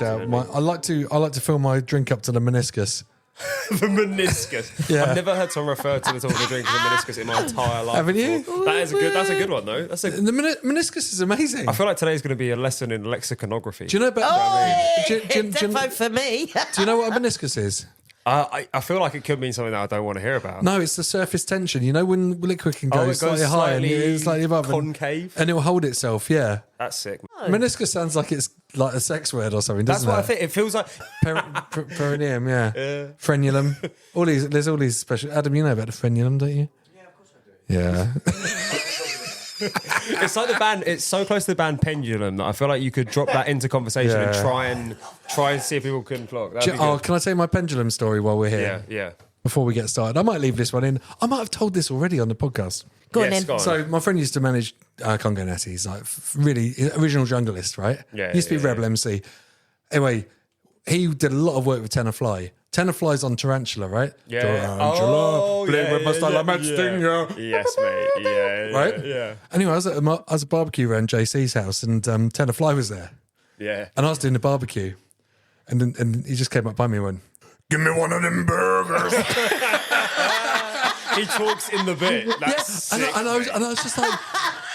stretch out. I like to fill my drink up to the meniscus. The meniscus. Yeah. I've never heard someone refer to the top of the drink as a meniscus in my entire life. Haven't you? That's a good one though. The meniscus is amazing. I feel like today's going to be a lesson in lexiconography. Do you know about? Defo for me. Do you know what a meniscus is? I feel like it could mean something that I don't want to hear about. No, it's the surface tension. You know when liquid can go it goes slightly high and it's slightly above, concave, and it will hold itself. Yeah, that's sick. Meniscus sounds like it's like a sex word or something. Doesn't That's what I it? think. It feels like Perineum, yeah. Frenulum. There's all these special. Adam, you know about the frenulum, don't you? Yeah, of course I do. Yeah. it's like the band. It's so close to the band Pendulum that I feel like you could drop that into conversation and try and see if people can clock. That'd be good. Can I tell you my pendulum story while we're here? Yeah. Before we get started, I might leave this one in. I might have told this already on the podcast. Go on in. Go on. So my friend used to manage Congo Natties, like really original junglist, right? Yeah, Used to be Rebel MC. Anyway, he did a lot of work with Tenor Fly. Tenor Fly's on Tarantula, right? Yeah. Tarantula, play with my style, I'm at stinger. Yes, mate. Yeah. Right? Yeah. Anyway, I was at a barbecue around JC's house, and Tenor Fly was there, Yeah. and I was doing the barbecue, and he just came up by me and went, "Give me one of them burgers." He talks in the bit. That's sick, and I was just like,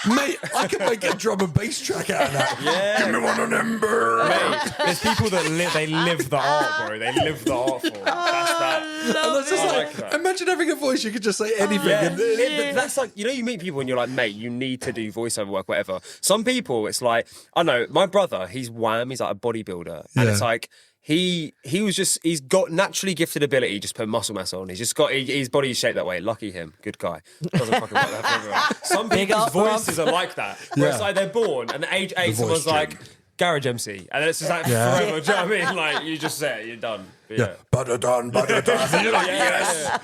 mate, I could make a drum and bass track out of that. Yeah. Give me one of them burgers. Mate, there's people that live the art, bro. They live the art form. That's that. And I was just like that. imagine having a voice you could just say anything. Yeah, And, but that's like, you meet people and you're like, mate, you need to do voiceover work, whatever. Some people, it's like, I know, my brother, he's wham, he's like a bodybuilder. And it's like, he's got naturally gifted ability, just put muscle mass on. He's just got, his body's shaped that way. Lucky him. Good guy. Doesn't fucking work that for everyone. Some people's voices are like that. Where it's like they're born and at age 8, someone's like, Garage MC. And then it's just like forever. Do you know what I mean? Like, you just say it, you're done. But yeah. Butter done. And you're like, yes.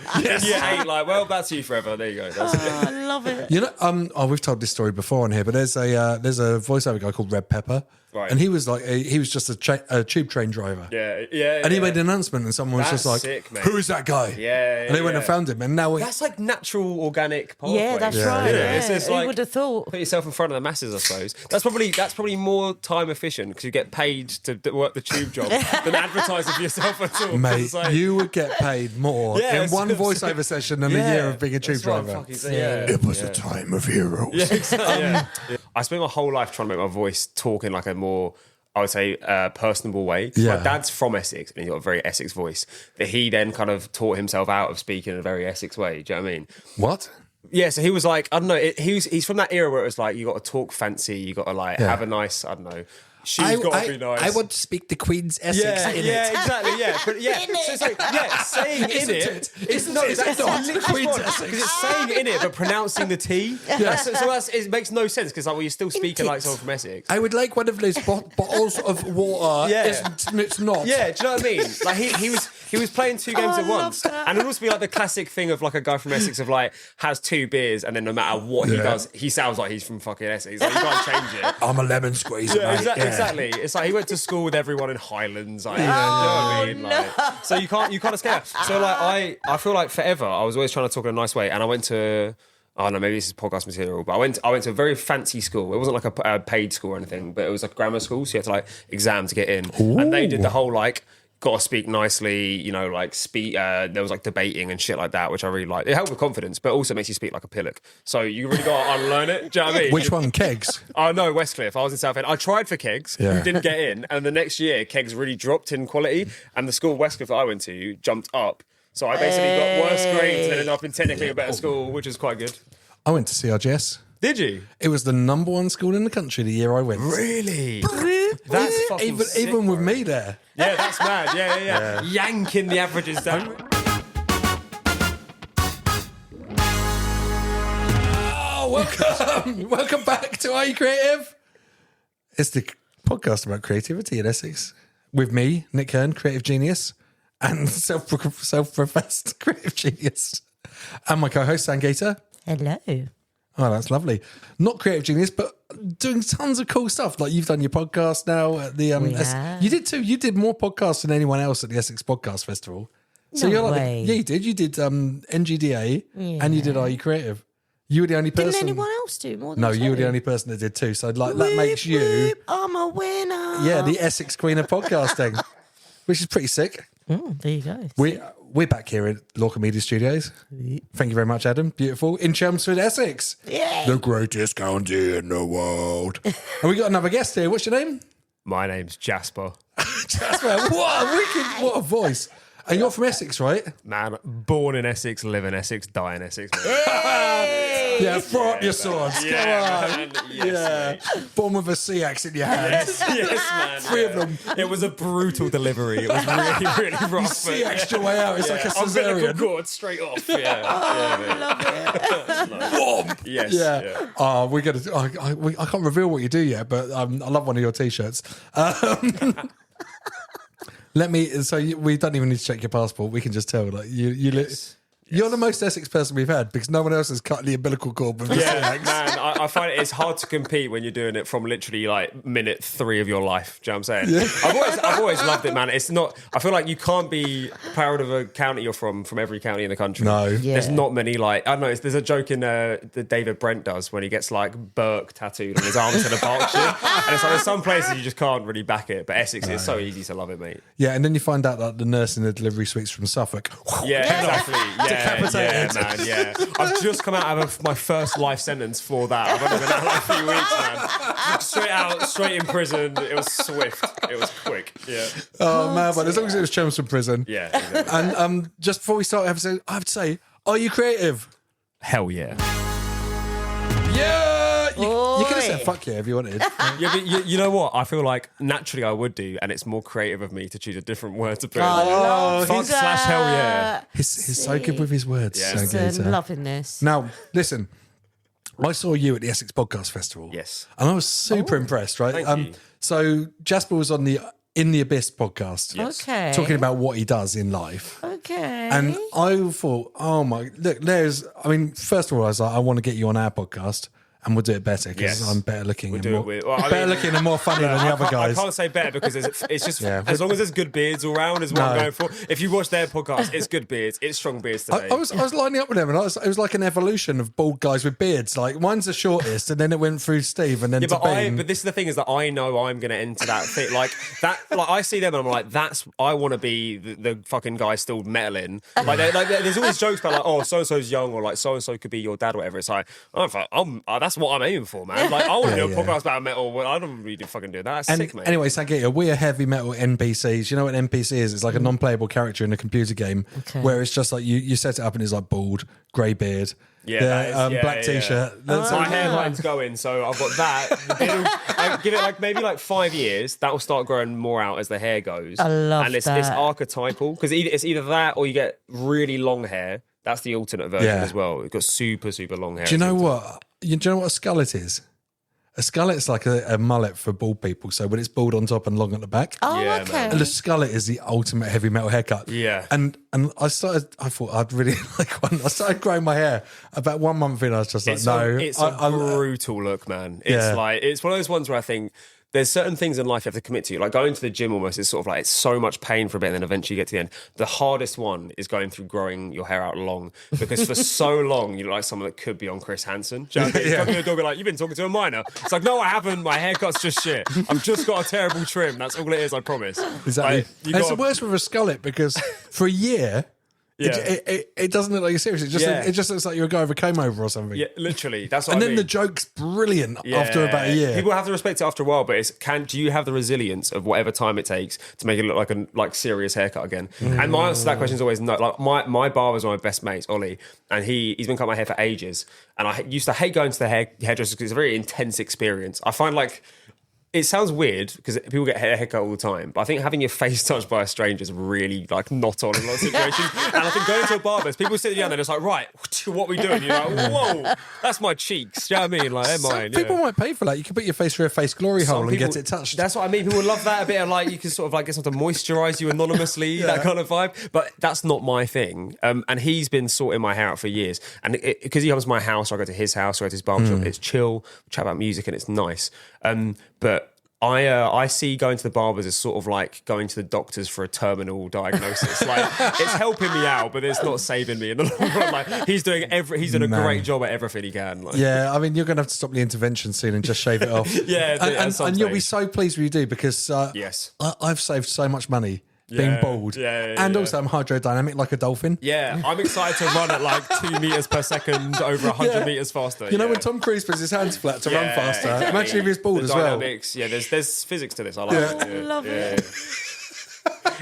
Yeah, 8, like, well, that's you forever. There you go. That's it. I love it. You know, we've told this story before on here, but there's a voiceover guy called Red Pepper. Right. And he was like, he was just a tube train driver. Yeah. And he made an announcement, and someone was That's just like, sick, mate. "Who is that guy?" And they went and found him, and now that's like natural, organic pathway. Yeah, that's right. Yeah. It's just Who like, would have thought? put yourself in front of the masses, I suppose. That's probably more time efficient because you get paid to work the tube job than advertising for yourself at all. Mate, It's like, you would get paid more in one voiceover session than a year of being a tube that's what I'm driver. fucking saying. It was a time of heroes. Yeah, exactly. I spent my whole life trying to make my voice talk in like a more, I would say, personable way. Yeah. My dad's from Essex and he's got a very Essex voice that he then kind of taught himself out of speaking in a very Essex way. Do you know what I mean? What? Yeah, so he was like, I don't know, he's from that era where it was like, you got to talk fancy, you got to like have a nice, I don't know, shoes got to be nice. I want to speak the Queen's Essex in it. Exactly, yeah. But yeah, so it's like, saying in it. It's not the Queen's Essex. Because it's saying in it, but pronouncing the T. Yeah. So it makes no sense because like, well, you're still speaking like someone from Essex. I would like one of those bottles of water. Yeah. It's not. Yeah, do you know what I mean? Like he was playing 2 games at once. And it would also be like the classic thing of like a guy from Essex of like has 2 beers and then no matter what he does, he sounds like he's from fucking Essex. Like, you can't change it. I'm a lemon squeezer, mate. Exactly. It's like he went to school with everyone in Highlands. Like, you know what I mean? Like, so you can't escape. So like I feel like forever I was always trying to talk in a nice way, and I went to, I don't know, maybe this is podcast material, but I went to a very fancy school. It wasn't like a paid school or anything, but it was like a grammar school, so you had to like exam to get in. Ooh. And they did the whole like, got to speak nicely, you know, like speak. There was like debating and shit like that, which I really liked. It helped with confidence, but also makes you speak like a pillock. So you really got to unlearn it. Do you know what I mean? Which one, Kegs? Oh no, Westcliff. I was in Southend. I tried for Kegs, didn't get in, and the next year Kegs really dropped in quality, and the school Westcliff that I went to jumped up. So I basically got worse grades and ended up in technically a better school, which is quite good. I went to CRGS. Did you? It was the #1 school in the country the year I went. Really? That's fucking sick, even with bro. me there. Yeah, that's mad. Yeah. Yanking the averages down. Oh, welcome back to Are You Creative? It's the podcast about creativity in Essex with me, Nick Hearn, creative genius, and self-professed creative genius, and my co-host Sangeeta. Hello. Oh, that's lovely. Not creative genius, but doing tons of cool stuff. Like you've done your podcast now at the you did too. You did more podcasts than anyone else at the Essex Podcast Festival. So No you're like way. you did. You did NGDA and you did Are You Creative? You were the only person. Didn't anyone else do more than No, two? you were the only person that did 2. So like that Whoop, makes you, whoop, I'm a winner. yeah, the Essex Queen of podcasting, which is pretty sick. There you go. We're back here at Lorca Media Studios. Thank you very much, Adam. Beautiful. In Chelmsford, Essex. Yeah. The greatest county in the world. And we got another guest here. What's your name? My name's Jasper. Jasper. What a voice. And you're from Essex, right? Man, born in Essex, live in Essex, die in Essex. Man. Yeah, throw up your swords. Come on. Man. Yes, mate. Born with a sea axe in your hand. Yes, man. 3 of them. It was a brutal delivery. It was really, really rough. Sea axed your way out. It's like a umbilical cesarean. cord straight off. Yeah. Warm. Yes. Yeah. Oh, we're gonna. I can't reveal what you do yet, but I love one of your t-shirts. Let me. So we don't even need to check your passport. We can just tell. Like you're the most Essex person we've had because no one else has cut the umbilical cord with the sea axe. Man, I find it's hard to compete when you're doing it from literally like minute 3 of your life. Do you know what I'm saying? Yeah. I've always loved it, man. It's not. I feel like you can't be proud of a county you're from every county in the country. No. Yeah. There's not many like I don't know. There's a joke in that David Brent does when he gets like Burke tattooed on his arm instead of Berkshire, and it's like there's some places you just can't really back it, but Essex is so easy to love it, mate. Yeah, and then you find out that the nurse in the delivery suite's from Suffolk. Yeah, exactly. Decapitated. Yeah, man. Yeah, I've just come out of my first life sentence for that. I've only been out like a few weeks, man. Straight out, straight in prison. It was swift. It was quick. Yeah. Oh man, but as long as it was Chelmsford prison. Yeah. Exactly. And just before we start, I have to say, are you creative? Hell yeah. Yeah. You could have Oi. said fuck yeah if you wanted. Yeah, but you know what? I feel like naturally I would do, and it's more creative of me to choose a different word to put. Oh, Fuck / hell yeah. He's so good with his words. Yeah. So good, I'm loving this. Now, listen, I saw you at the Essex Podcast Festival. Yes. And I was super impressed, right? Thank you. So Jasper was on the In the Abyss podcast. Yes. Okay. Talking about what he does in life. Okay. And I thought, oh my, look, first of all, I was like, I want to get you on our podcast and we'll do it better because Yes. I'm better looking and do more, it with- well, I better mean- looking and more funny than the other guys. I can't say better because it's just Yeah. as long as there's good beards all round is what I'm No. going for. If you watch their podcast, it's good beards, it's strong beards today. I was lining up with them, and it was like an evolution of bald guys with beards. Like mine's the shortest, and then it went through Steve, and then Yeah, to Ben. but this is the thing is that I know I'm going to enter that thing like that. Like I see them and I'm like, I want to be the fucking guy still meddling. Like, there's always jokes about like, oh, so and so's young, or like so and so could be your dad, or whatever. It's like, that's what I'm aiming for, man. Like I want to do a podcast about metal. Well, I don't really fucking do that. That's sick, man. Anyway, Sangeeta, we're heavy metal NPCs. You know what an NPC is? It's like a non-playable character in a computer game where it's just like you set it up and it's like bald, grey beard, black t-shirt. My hairline's going, so I've got that. I give it like maybe like 5 years. That will start growing more out as the hair goes. I love and it's that. archetypal because it's either that or you get really long hair. That's the alternate version Yeah. as well. It's got super super long hair. Do you know what? Do you know what a skullet is? A skullet's like a mullet for bald people. So when it's bald on top and long at the back. Oh, Yeah, okay. man. And the skullet is the ultimate heavy metal haircut. Yeah. And I thought I'd really like one. I started growing my hair. About 1 month in, I was just like, It's a brutal look, man. It's one of those ones where I think there's certain things in life you have to commit to. Like going to the gym almost is sort of like, it's so much pain for a bit and then eventually you get to the end. The hardest one is going through growing your hair out long because for so long you look like someone that could be on Chris Hansen. Do you know what I mean? You come to a dog and like, you've been talking to a minor. It's like, no, I haven't. My haircut's just shit. I've just got a terrible trim. That's all it is, I promise. Exactly. Like, And it's the worst with a skullet because for a year, Yeah. it doesn't look like you're serious. It just looks like you're a guy with a comb over or something. Yeah, literally. That's what And I then mean. the joke's brilliant after about a year. People have to respect it after a while, but do you have the resilience of whatever time it takes to make it look like a serious haircut again? And my answer to that question is always no. Like my barber's one of my best mates, Ollie, and he's been cutting my hair for ages. And I used to hate going to the hairdresser because it's a very intense experience. I find like it sounds weird because people get a haircut all the time, but I think having your face touched by a stranger is really like not on in a lot of situations. And I think going to a barber's, people sit down, they're just like, right, what are we doing? You're like, whoa, that's my cheeks. Do you know what I mean? Like, they're mine. People might pay for that. You can put your face through a face glory hole and get it touched. That's what I mean. People love that a bit of like you can sort of like get someone to moisturize you anonymously, that kind of vibe. But that's not my thing. And he's been sorting my hair out for years. And because he comes to my house, or I go to his house, or I go to his barbershop, it's chill, we chat about music, and it's nice. But I see going to the barbers as sort of like going to the doctors for a terminal diagnosis. Like it's helping me out, but it's not saving me in the long run. Like he's doing a great job at everything he can. Like. Yeah, I mean, you're going to have to stop the intervention soon and just shave it off. And you'll be so pleased when you do, because yes, I've saved so much money being bald. And also I'm hydrodynamic like a dolphin. Yeah, I'm excited to run at like 2 meters per second over 100 meters faster. You know when Tom Cruise puts his hands flat to run faster? Exactly. Imagine if he was bald the as dynamics, well. Yeah, there's physics to this. I like it. I love it.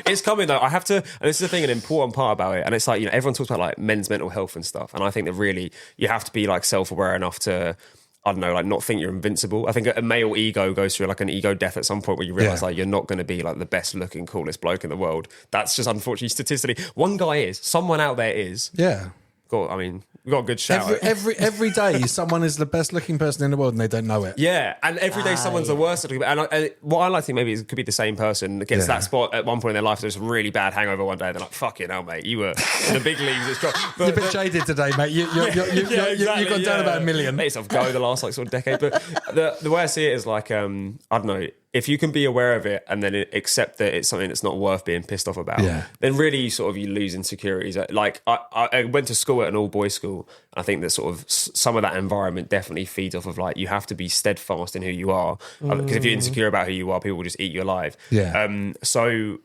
It's coming though. I have to, and this is the thing, an important part about it. And it's like, everyone talks about like men's mental health and stuff. And I think that really you have to be like self-aware enough to, I don't know, like not think you're invincible. I think a male ego goes through like an ego death at some point where you realise like you're not going to be like the best looking, coolest bloke in the world. That's just unfortunately statistically. One guy is, someone out there is. Yeah. We've got a good shout. Every day, someone is the best looking person in the world and they don't know it. Yeah, and every day someone's the worst looking. And what I like to think maybe is it could be the same person that gets that spot at one point in their life. There's a really bad hangover one day. They're like, "Fucking hell, mate, you were in the big leagues." You're a bit jaded today, mate. You've gone down about 1 million. Let yourself go the last like sort of decade. But the way I see it is like, I don't know. If you can be aware of it and then accept that it's something that's not worth being pissed off about, then really you lose insecurities. Like I went to school at an all-boys school. I think that sort of some of that environment definitely feeds off of like you have to be steadfast in who you are, because if you're insecure about who you are, people will just eat you alive. Yeah. So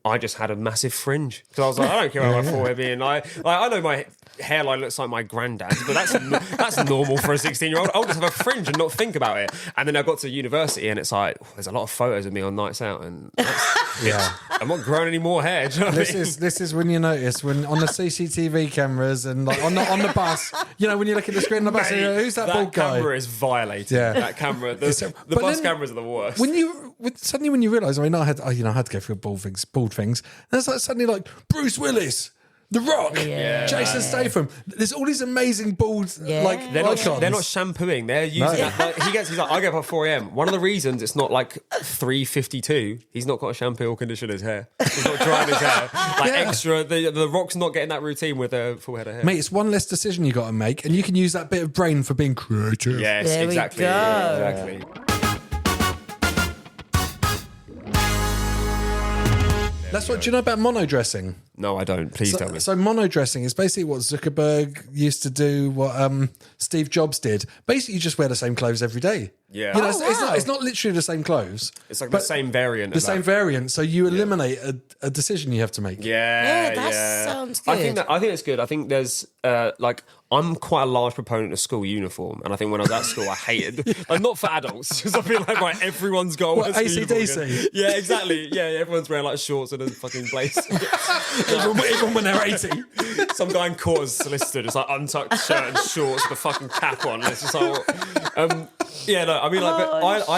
I just had a massive fringe because I was like, I don't care about my forehead being I know my hairline looks like my granddad's, but that's normal for a 16-year-old. I'll just have a fringe and not think about it. And then I got to university and it's like, there's a lot of photos of me on nights out, and I'm not growing any more hair. Do you know what I mean? This is when you notice when on the CCTV cameras and like on the bus, when you look at the screen on the bus, and you go, who's that bald guy? That camera is violated. Yeah. That camera, the bus cameras are the worst. When you realise, I had to go through bald things. And it's like suddenly like Bruce Willis. The Rock, Jason Statham. There's all these amazing bald like they're icons. not shampooing. They're using like, he's like, I get up at 4 a.m. One of the reasons it's not like 3:52. He's not got a shampoo or condition his hair. He's not drying his hair. Like extra. The Rock's not getting that routine with a full head of hair. Mate, it's one less decision you got to make, and you can use that bit of brain for being creative. Yes, there exactly. We go. Exactly. Do you know about mono dressing? No, I don't. Please tell me. So mono dressing is basically what Zuckerberg used to do, what Steve Jobs did. Basically, you just wear the same clothes every day. Yeah. It's not literally the same clothes. It's like the same variant. The same variant. So you eliminate a decision you have to make. Yeah, that sounds good. I think it's good. I think there's I'm quite a large proponent of school uniform, and I think when I was at school, I hated not for adults because I feel like everyone's got what, AC/DC? Yeah, exactly. Yeah, everyone's wearing like shorts and a fucking blazer. even when they're 80. Some guy in court is solicitor, just like untucked shirt and shorts with a fucking cap on. And it's just like, I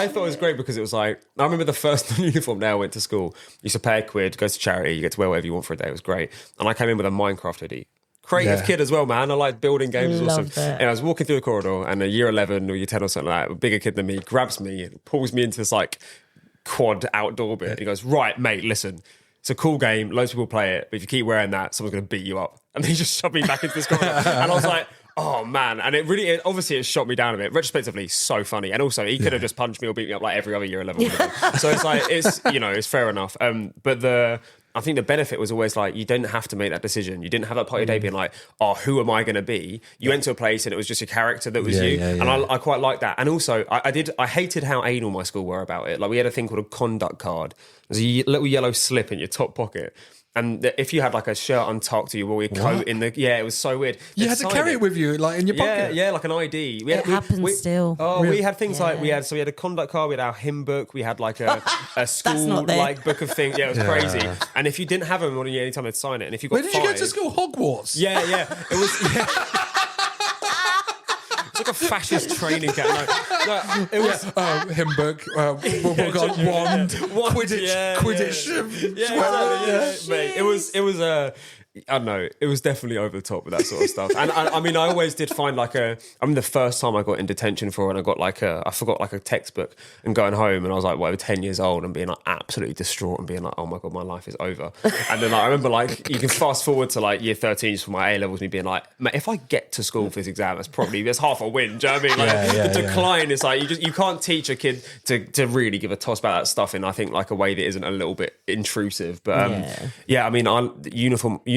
thought it was great because it was like, I remember the first uniform day I went to school, you used to pay £1, go to charity, you get to wear whatever you want for a day. It was great. And I came in with a Minecraft hoodie. Creative kid as well, man. I like building games. It was awesome. And I was walking through the corridor and a year 11 or year 10 or something like that, a bigger kid than me, grabs me and pulls me into this like quad outdoor bit. He goes, right, mate, listen. It's a cool game. Loads of people play it. But if you keep wearing that, someone's going to beat you up. And he just shoved me back into this corridor. And I was like, oh, man. And it shot me down a bit. Retrospectively, so funny. And also, he could have just punched me or beat me up like every other year 11. So it's like, it's fair enough. But I think the benefit was always like, you didn't have to make that decision. You didn't have that part of your day being like, oh, who am I going to be? You went to a place and it was just your character that was you. And I quite liked that. And also, I hated how anal my school were about it. Like, we had a thing called a conduct card. There's a little yellow slip in your top pocket. And if you had like a shirt untucked or you wore your coat in the... Yeah, it was so weird. You had to carry it with you, like in your pocket? Yeah, like an ID. It happens still. Oh, we had things like... We had a conduct card, we had our hymn book, we had like a school like book of things. Yeah, it was crazy. And if you didn't have them, any time they'd sign it. And if you got Where did you go to school? Hogwarts? Yeah. It was... Yeah. It's like a fascist training camp. No, it was hymn book. We've got wand, Quidditch. Mate. It was I don't know. It was definitely over the top with that sort of stuff. And I mean, I always did find the first time I got in detention for it, and I got I forgot like a textbook and going home, and I was like, 10 years old and being like absolutely distraught and being like, oh my God, my life is over. And then I remember like, you can fast forward to like year 13 just for my A-levels, me being like, mate, if I get to school for this exam, that's half a win. Do you know what I mean? Like the decline is like, you can't teach a kid to really give a toss about that stuff in, I think, like a way that isn't a little bit intrusive. But I mean,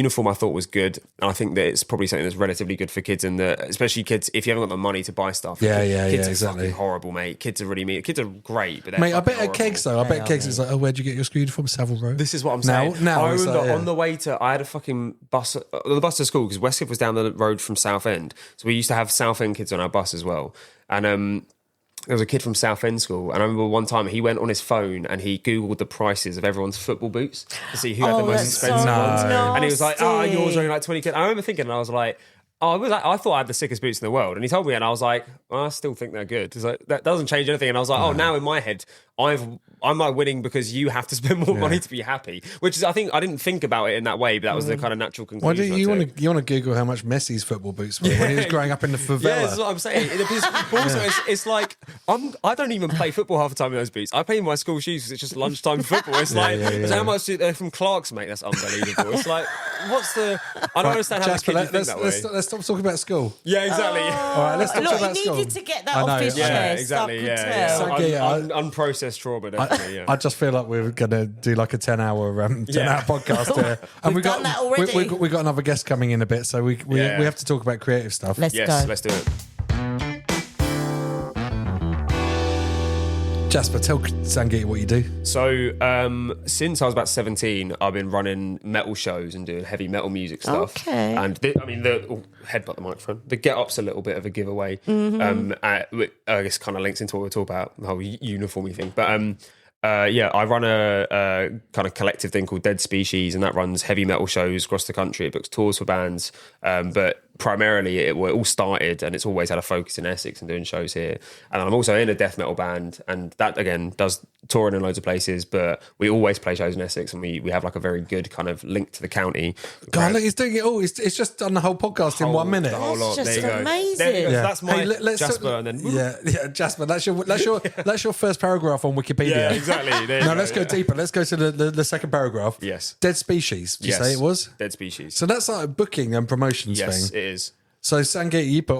uniform I thought was good, and I think that it's probably something that's relatively good for kids, and especially kids if you haven't got the money to buy stuff. Kids are exactly. fucking horrible, mate. Kids are really mean. Kids are great, but mate, I bet at Kegs though, it's like, oh, where'd you get your school uniform? Savile Row. This is what I'm saying. Now I remember on the way to, I had a fucking bus, the bus to school, because Westcliff was down the road from Southend, so we used to have Southend kids on our bus as well, and there was a kid from Southend School, and I remember one time he went on his phone and he Googled the prices of everyone's football boots to see who had the most expensive ones. And he was like, yours are only like 20 quid. I remember thinking, and I was like, I thought I had the sickest boots in the world. And he told me, and I was like, I still think they're good. He's like, that doesn't change anything. And I was like, now in my head, I'm like winning because you have to spend more money to be happy. Which is, I think, I didn't think about it in that way, but that was the kind of natural conclusion. Why do you want to Google how much Messi's football boots were when he was growing up in the favela? Yeah, that's what I'm saying. But also, it's like, I don't even play football half the time in those boots. I play in my school shoes because it's just lunchtime football. It's like, how much they're from Clark's, mate? That's unbelievable. It's like, I don't understand how Jasper, the kids think that way. Let's stop talking about school. Yeah, exactly. All right, let's talk about school. He needed to get that off his chest. Yeah, exactly. Unprocessed trauma, definitely. I just feel like we're gonna do like a 10-hour podcast here, and We've done that already. We got another guest coming in a bit, so we have to talk about creative stuff. Let's go. Let's do it. Jasper, tell Sangeeta what you do. So, since I was about 17, I've been running metal shows and doing heavy metal music stuff. Okay. And headbutt the microphone. The Get Up's a little bit of a giveaway. I guess kind of links into what we're talking about, the whole uniformy thing. But I run a kind of collective thing called Dead Species, and that runs heavy metal shows across the country. It books tours for bands, but primarily it all started, and it's always had a focus in Essex and doing shows here. And I'm also in a death metal band, and that again does touring in loads of places, but we always play shows in Essex, and we have like a very good kind of link to the county. God, look, he's doing it all. It's just done the whole podcast in 1 minute. The whole lot. That's just there you amazing. Go. There you go. Yeah. So that's my Jasper, and then Jasper. That's your first paragraph on Wikipedia. yeah, exactly. Now let's go deeper. Let's go to the second paragraph. Yes. Dead Species. Did you say it was? Dead Species. So that's like a booking and promotions thing. Yes, it is. So Sangeeta, you put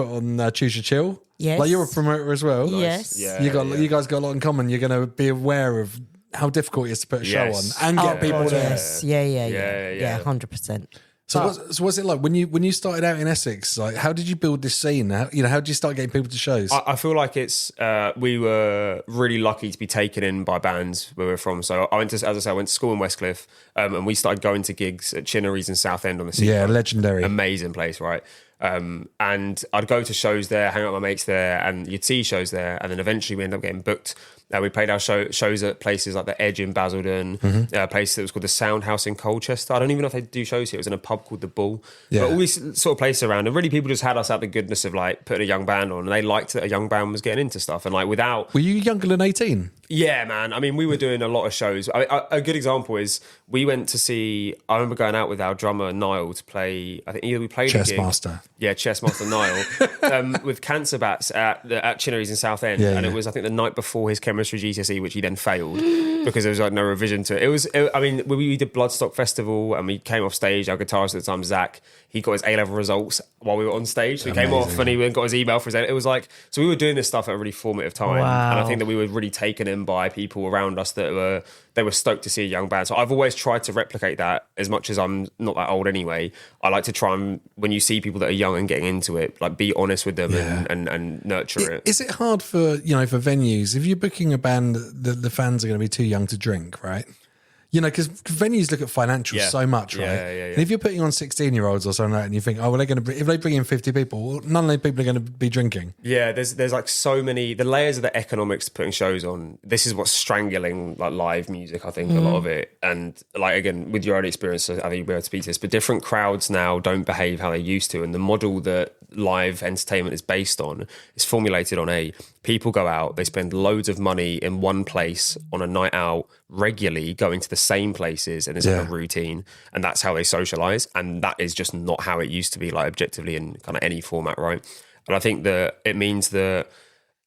on Choose Your Chill. Yes. Like you're a promoter as well. Yes. Yeah, you guys got a lot in common. You're going to be aware of how difficult it is to put a show on and get people there. Yes. Yeah. 100%. So what's it like when you started out in Essex? Like, how did you build this scene? How did you start getting people to shows? I feel like it's we were really lucky to be taken in by bands where we're from. So I went to school in Westcliff, and we started going to gigs at Chinnery's in Southend on the sea. Yeah, legendary, amazing place, right? And I'd go to shows there, hang out with my mates there, and you'd see shows there, and then eventually we ended up getting booked. We played our shows at places like the Edge in Basildon, a place that was called the Sound House in Colchester. I don't even know if they do shows here. It was in a pub called The Bull. Yeah. But all these sort of places around, and really people just had us out the goodness of like putting a young band on, and they liked that a young band was getting into stuff. And like without... Were you younger than 18? Yeah, man. I mean, we were doing a lot of shows. A good example is we went to see... I remember going out with our drummer, Niall, to play... I think either we played Chess a gig... Master. Yeah, Chessmaster Niall, with Cancer Bats at Chinnery's in Southend. And it was, I think, the night before his chemistry GCSE, which he then failed because there was like no revision to it. I mean, we did Bloodstock Festival and we came off stage. Our guitarist at the time, Zach, he got his A-level results while we were on stage. So he came off and he went and got his email for his A. It was like, so we were doing this stuff at a really formative time. Wow. And I think that we were really taken in by people around us that were stoked to see a young band. So I've always tried to replicate that as much as I'm not that old anyway. I like to try and, when you see people that are young and getting into it, like be honest with them and nurture it. Is it hard for venues, if you're booking a band that the fans are going to be too young to drink, right? Because venues look at financials so much, right? Yeah. And if you're putting on 16-year-olds or something like that, and you think, if they bring in 50 people, well, none of those people are going to be drinking. Yeah, there's like so many, the layers of the economics to putting shows on. This is what's strangling like live music, I think, a lot of it. And like, again, with your own experience, I think you'll be able to speak to this, but different crowds now don't behave how they used to. And the model that live entertainment is based on. It's formulated on people go out, they spend loads of money in one place on a night out regularly, going to the same places, and it's like a routine, and that's how they socialize. And that is just not how it used to be, like objectively in kind of any format, right? And I think that it means that,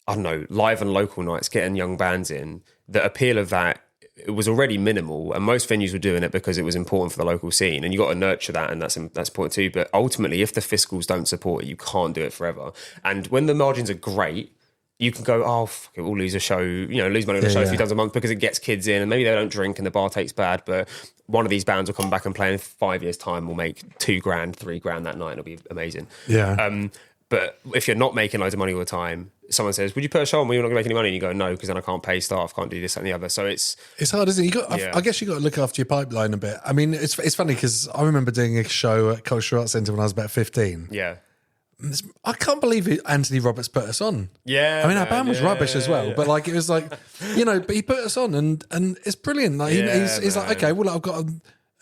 I don't know, live and local nights, getting young bands in, the appeal of that, it was already minimal, and most venues were doing it because it was important for the local scene, and you got to nurture that, and that's important too. But ultimately, if the fiscals don't support it, you can't do it forever. And when the margins are great, you can go, oh, fuck it, we'll lose a show, lose money on a show a few times a month because it gets kids in, and maybe they don't drink and the bar tastes bad, but one of these bands will come back and play in 5 years' time, will make $2,000, $3,000 that night, and it'll be amazing. Yeah. But if you're not making loads of money all the time, someone says, would you put a show on where you're not going to make any money? And you go, no, because then I can't pay staff, can't do this and the other. So it's hard, isn't it? I guess you got to look after your pipeline a bit. I mean, it's funny because I remember doing a show at Cultural Arts Centre when I was about 15. Yeah. I can't believe Anthony Roberts put us on. Yeah. I mean, our band was rubbish as well, but like, it was like, but he put us on and it's brilliant. Like, he's like, okay, well, I've got a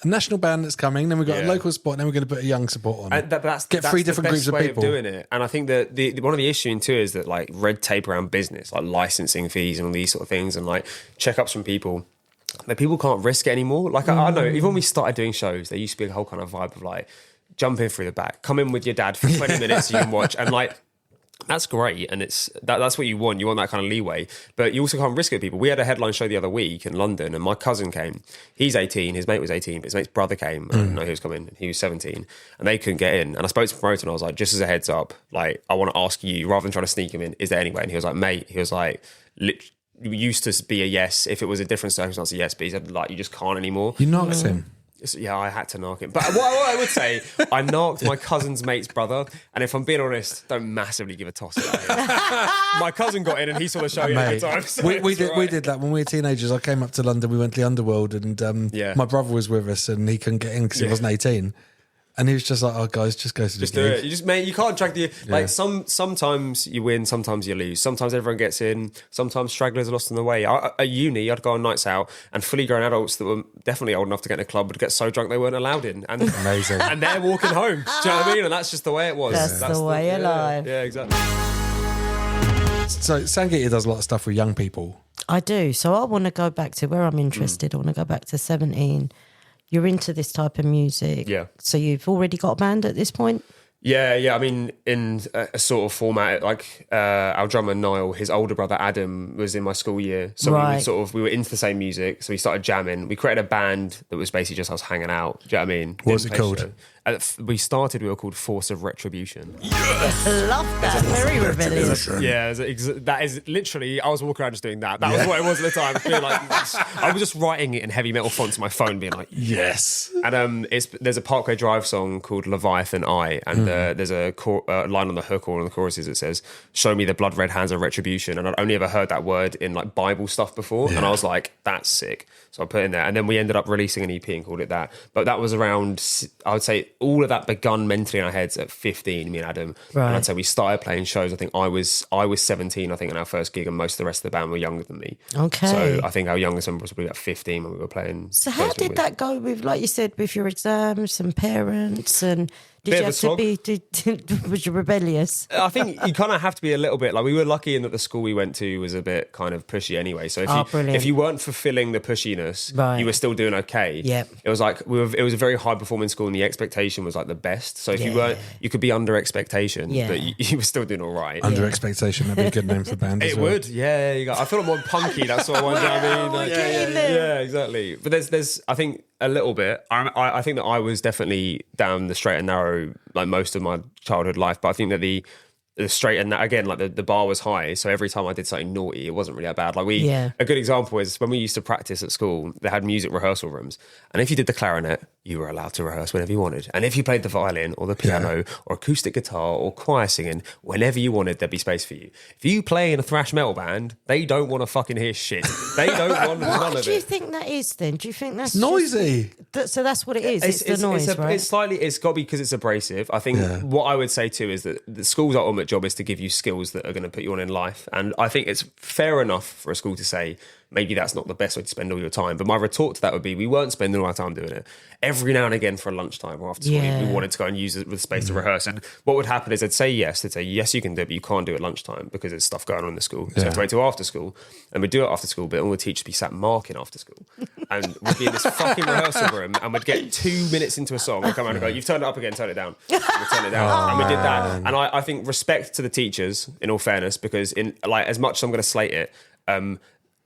national band that's coming, then we've got a local spot, and then we're going to put a young support on. That's three different groups of people doing it. And I think that one of the issues too is that like red tape around business, like licensing fees and all these sort of things, and like checkups from people, that people can't risk it anymore. Like I don't know, even when we started doing shows, there used to be a whole kind of vibe of like, jump in through the back, come in with your dad for 20 minutes so you can watch, and like, that's great, and that's what you want. You want that kind of leeway, but you also can't risk it. People, we had a headline show the other week in London, and my cousin came. He's 18, his mate was 18, but his mate's brother came. I didn't know he was coming. He was 17, and they couldn't get in. And I spoke to the promoter, and I was like, just as a heads up, like, I want to ask you, rather than trying to sneak him in, is there any way? And he was like, mate, we used to be a yes. If it was a different circumstance, a yes, but he said, like, you just can't anymore. You knocked him. Yeah, I had to knock him. But what I would say, I knocked my cousin's mate's brother, and if I'm being honest, don't massively give a toss about it. My cousin got in and he saw the show every time. So we did that when we were teenagers. I came up to London, we went to the Underworld, and my brother was with us, and he couldn't get in because he wasn't 18. And he was just like, oh, guys, just go to the Just gig. do it. You just, mate, you can't drag the... Like, sometimes you win, sometimes you lose. Sometimes everyone gets in. Sometimes stragglers are lost on the way. At uni, I'd go on nights out, and fully grown adults that were definitely old enough to get in a club would get so drunk they weren't allowed in. And, amazing. And they're walking home. Do you know what I mean? And that's just the way it was. That's the way of life. Yeah, exactly. So, Sangeeta does a lot of stuff with young people. I do. So I want to go back to where I'm interested. I want to go back to 17. You're into this type of music. Yeah. So you've already got a band at this point? Yeah. I mean, in a sort of format, like our drummer Niall, his older brother Adam was in my school year. So we were into the same music. So we started jamming. We created a band that was basically just us hanging out. Do you know what I mean? What was it called? We were called Force of Retribution. Yes! Love that. Very rebellious. Yeah, that is literally, I was walking around just doing that. That was what it was at the time. I was just writing it in heavy metal fonts on my phone, being like, yes. And there's a Parkway Drive song called Leviathan Eye, and there's a line on the hook or on the choruses that says, show me the blood red hands of retribution. And I'd only ever heard that word in like Bible stuff before. And I was like, that's sick. So I put it in there. And then we ended up releasing an EP and called it that. But that was around, I would say, all of that begun mentally in our heads at 15, me and Adam. Right. And I'd say we started playing shows. I think I was 17, I think, in our first gig, and most of the rest of the band were younger than me. Okay. So I think our youngest member was probably about 15 when we were playing. So how did that go with, like you said, with your exams and parents, and did you have to be, was you rebellious? I think you kind of have to be a little bit, like, we were lucky in that the school we went to was a bit kind of pushy anyway. So if you weren't fulfilling the pushiness, you were still doing okay. Yep. It was like, it was a very high performing school, and the expectation was like the best. So if you weren't, you could be under expectation, but you were still doing all right. Under expectation, that'd be a good name for a band. It would, yeah. I feel like more punky, that's what I want. Yeah, exactly. But there's I think a little bit. I think that I was definitely down the straight and narrow like most of my childhood life, but I think that the straight and again, like the bar was high, so every time I did something naughty, it wasn't really that bad. Like a good example is when we used to practice at school, they had music rehearsal rooms, and if you did the clarinet, you were allowed to rehearse whenever you wanted, and if you played the violin or the piano or acoustic guitar or choir singing, whenever you wanted, there'd be space for you. If you play in a thrash metal band, they don't want to fucking hear shit. They don't want none of it. What do you think that is then? Do you think that's noisy? So that's what it is. It's the noise, right? It's got to be because it's abrasive. I think what I would say too is that the school's ultimate job is to give you skills that are going to put you on in life, and I think it's fair enough for a school to say, maybe that's not the best way to spend all your time. But my retort to that would be, we weren't spending all our time doing it. Every now and again for a lunchtime or after school, we wanted to go and use it with space to rehearse. And what would happen is they'd say yes, you can do it, but you can't do it at lunchtime because there's stuff going on in the school. So we'd wait till after school, and we'd do it after school, but all the teachers would be sat marking after school. And we'd be in this fucking rehearsal room, and we'd get 2 minutes into a song, we'd come around and go, you've turned it up again, turn it down. We'd turn it down. And we did that. And I think respect to the teachers, in all fairness, because in like as much as I'm going to slate it,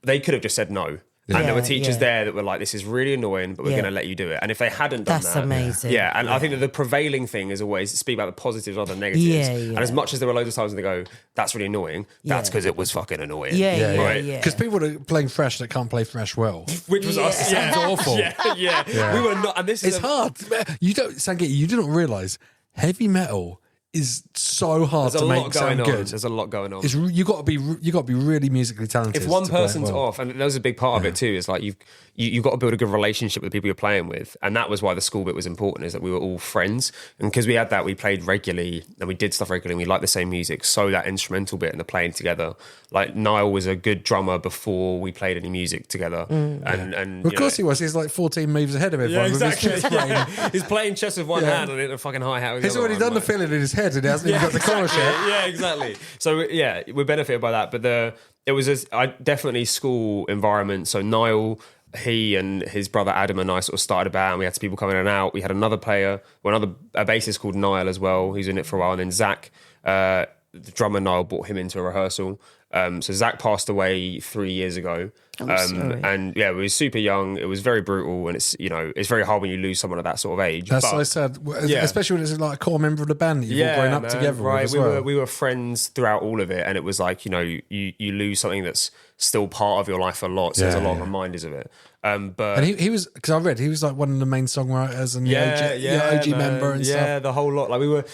they could have just said no. And there were teachers there that were like, this is really annoying, but we're going to let you do it. And if they hadn't done That's that... amazing. Yeah, and I think that the prevailing thing is always speak about the positives rather than negatives. And as much as there were loads of times when they go, that's really annoying, that's because it was fucking annoying. Yeah. Because people are playing Fresh that can't play Fresh well. Which was us. Sounds awful. We were not... And this is... It's hard. You don't, Sangeet, you didn't realise heavy metal is so hard to make sound good. There's a lot going on. You got to be really musically talented. If one person's off, and that was a big part of it too, is like you've got to build a good relationship with the people you're playing with, and that was why the school bit was important. Is that we were all friends, and because we had that, we played regularly and we did stuff regularly. And we liked the same music, so that instrumental bit and the playing together. Like Niall was a good drummer before we played any music together, and of course he was. He's like 14 moves ahead of everyone. Yeah, exactly. He's playing chess with one hand and hitting a fucking hi hat. He's already done the filling in his head, and he hasn't even got the chorus yet. Yeah, exactly. So we benefited by that, but it was definitely school environment. So Niall, he and his brother Adam and I sort of started a band. We had people coming in and out. We had another player, a bassist called Niall as well. He's in it for a while. And then Zach, the drummer Niall, brought him into a rehearsal. So Zach passed away 3 years ago. And we were super young. It was very brutal, and it's very hard when you lose someone at that sort of age. That's so sad, especially when it's like a core member of the band that you've all grown up together. Right, with as well. we were friends throughout all of it, and it was like you lose something that's still part of your life a lot. So there's a lot of reminders of it. But he was, because I read he was like one of the main songwriters and the OG member and stuff. Yeah, the whole lot. Like we were,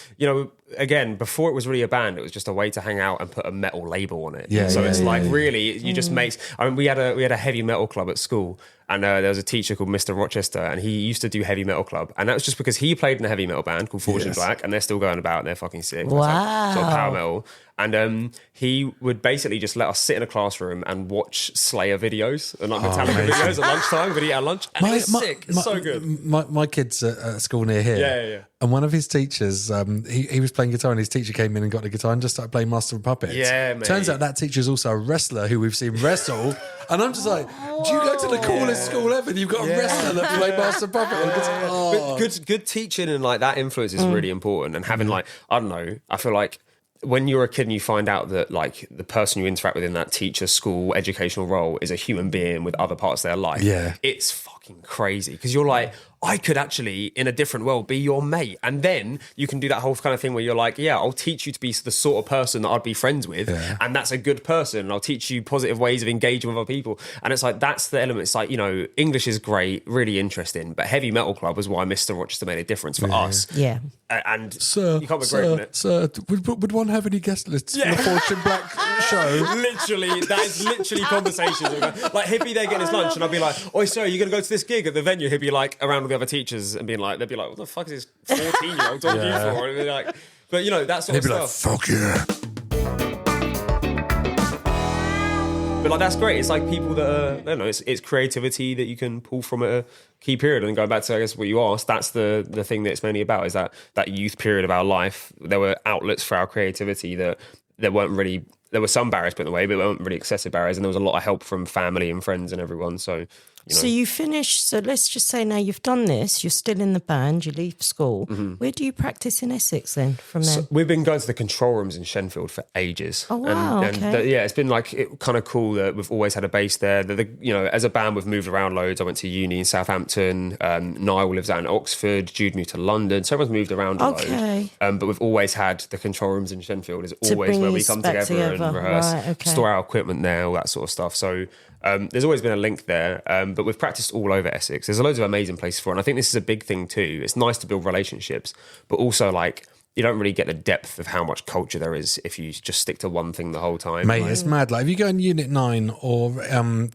again, before it was really a band, it was just a way to hang out and put a metal label on it. Really, you just makes. I mean, we had a heavy metal club at school, and there was a teacher called Mr. Rochester, and he used to do heavy metal club, and that was just because he played in a heavy metal band called Fortune Black, and they're still going about, and they're fucking sick. Wow. Like, sort of power metal. And he would basically just let us sit in a classroom and watch Slayer videos and like Metallica videos at lunchtime. We'd eat our lunch, and it was sick. It's so good. My kids at school near here. Yeah. And one of his teachers, he was playing guitar, and his teacher came in and got the guitar and just started playing Master of Puppets. Yeah, mate. Turns out that teacher is also a wrestler who we've seen wrestle. And I'm just like, do you go to the coolest school ever? And you've got a wrestler that played Master of Puppets. But good teaching and like that influence is really important. And having like, I don't know, I feel like when you're a kid and you find out that like the person you interact with in that teacher, school, educational role is a human being with other parts of their life, it's fucking crazy, because you're like, I could actually, in a different world, be your mate. And then you can do that whole kind of thing where you're like, I'll teach you to be the sort of person that I'd be friends with. Yeah. And that's a good person. And I'll teach you positive ways of engaging with other people. And it's like, that's the element. It's like, English is great, really interesting. But Heavy Metal Club was why Mr. Rochester made a difference for us. Yeah. And sir, you can't be great in it. Sir, would one have any guest lists for the Fortune Black show? Literally, that is literally conversations. Like, he'd be there getting his lunch, and I'd be like, "Oi, sir, are you going to go to this gig at the venue?" He'd be like, around with the other teachers, and they'd be like, "What the fuck is this 14-year-old talking to you for?" And like, but that sort of stuff. He'd be like, "Fuck yeah." But like, that's great. It's like people that are, I don't know, it's creativity that you can pull from a key period. And going back to, I guess, what you asked, that's the thing that it's mainly about, is that youth period of our life. There were outlets for our creativity that there weren't really, there were some barriers put in the way, but there weren't really excessive barriers. And there was a lot of help from family and friends and everyone. So, So you finish, so let's just say now you've done this, you're still in the band, you leave school. Where do you practice in Essex then from there? So we've been going to the control rooms in Shenfield for ages. Oh, wow, and it's been like kind of cool that we've always had a base there. As a band, we've moved around loads. I went to uni in Southampton. Niall lives out in Oxford. Jude moved to London. So everyone's moved around a load. But we've always had the control rooms in Shenfield. Is always where we come together and rehearse, store our equipment there, all that sort of stuff. So there's always been a link there, but we've practiced all over Essex. There's loads of amazing places for it, and I think this is a big thing too. It's nice to build relationships, but also like you don't really get the depth of how much culture there is if you just stick to one thing the whole time. Mate, it's mad. Like if you go in Unit 9 or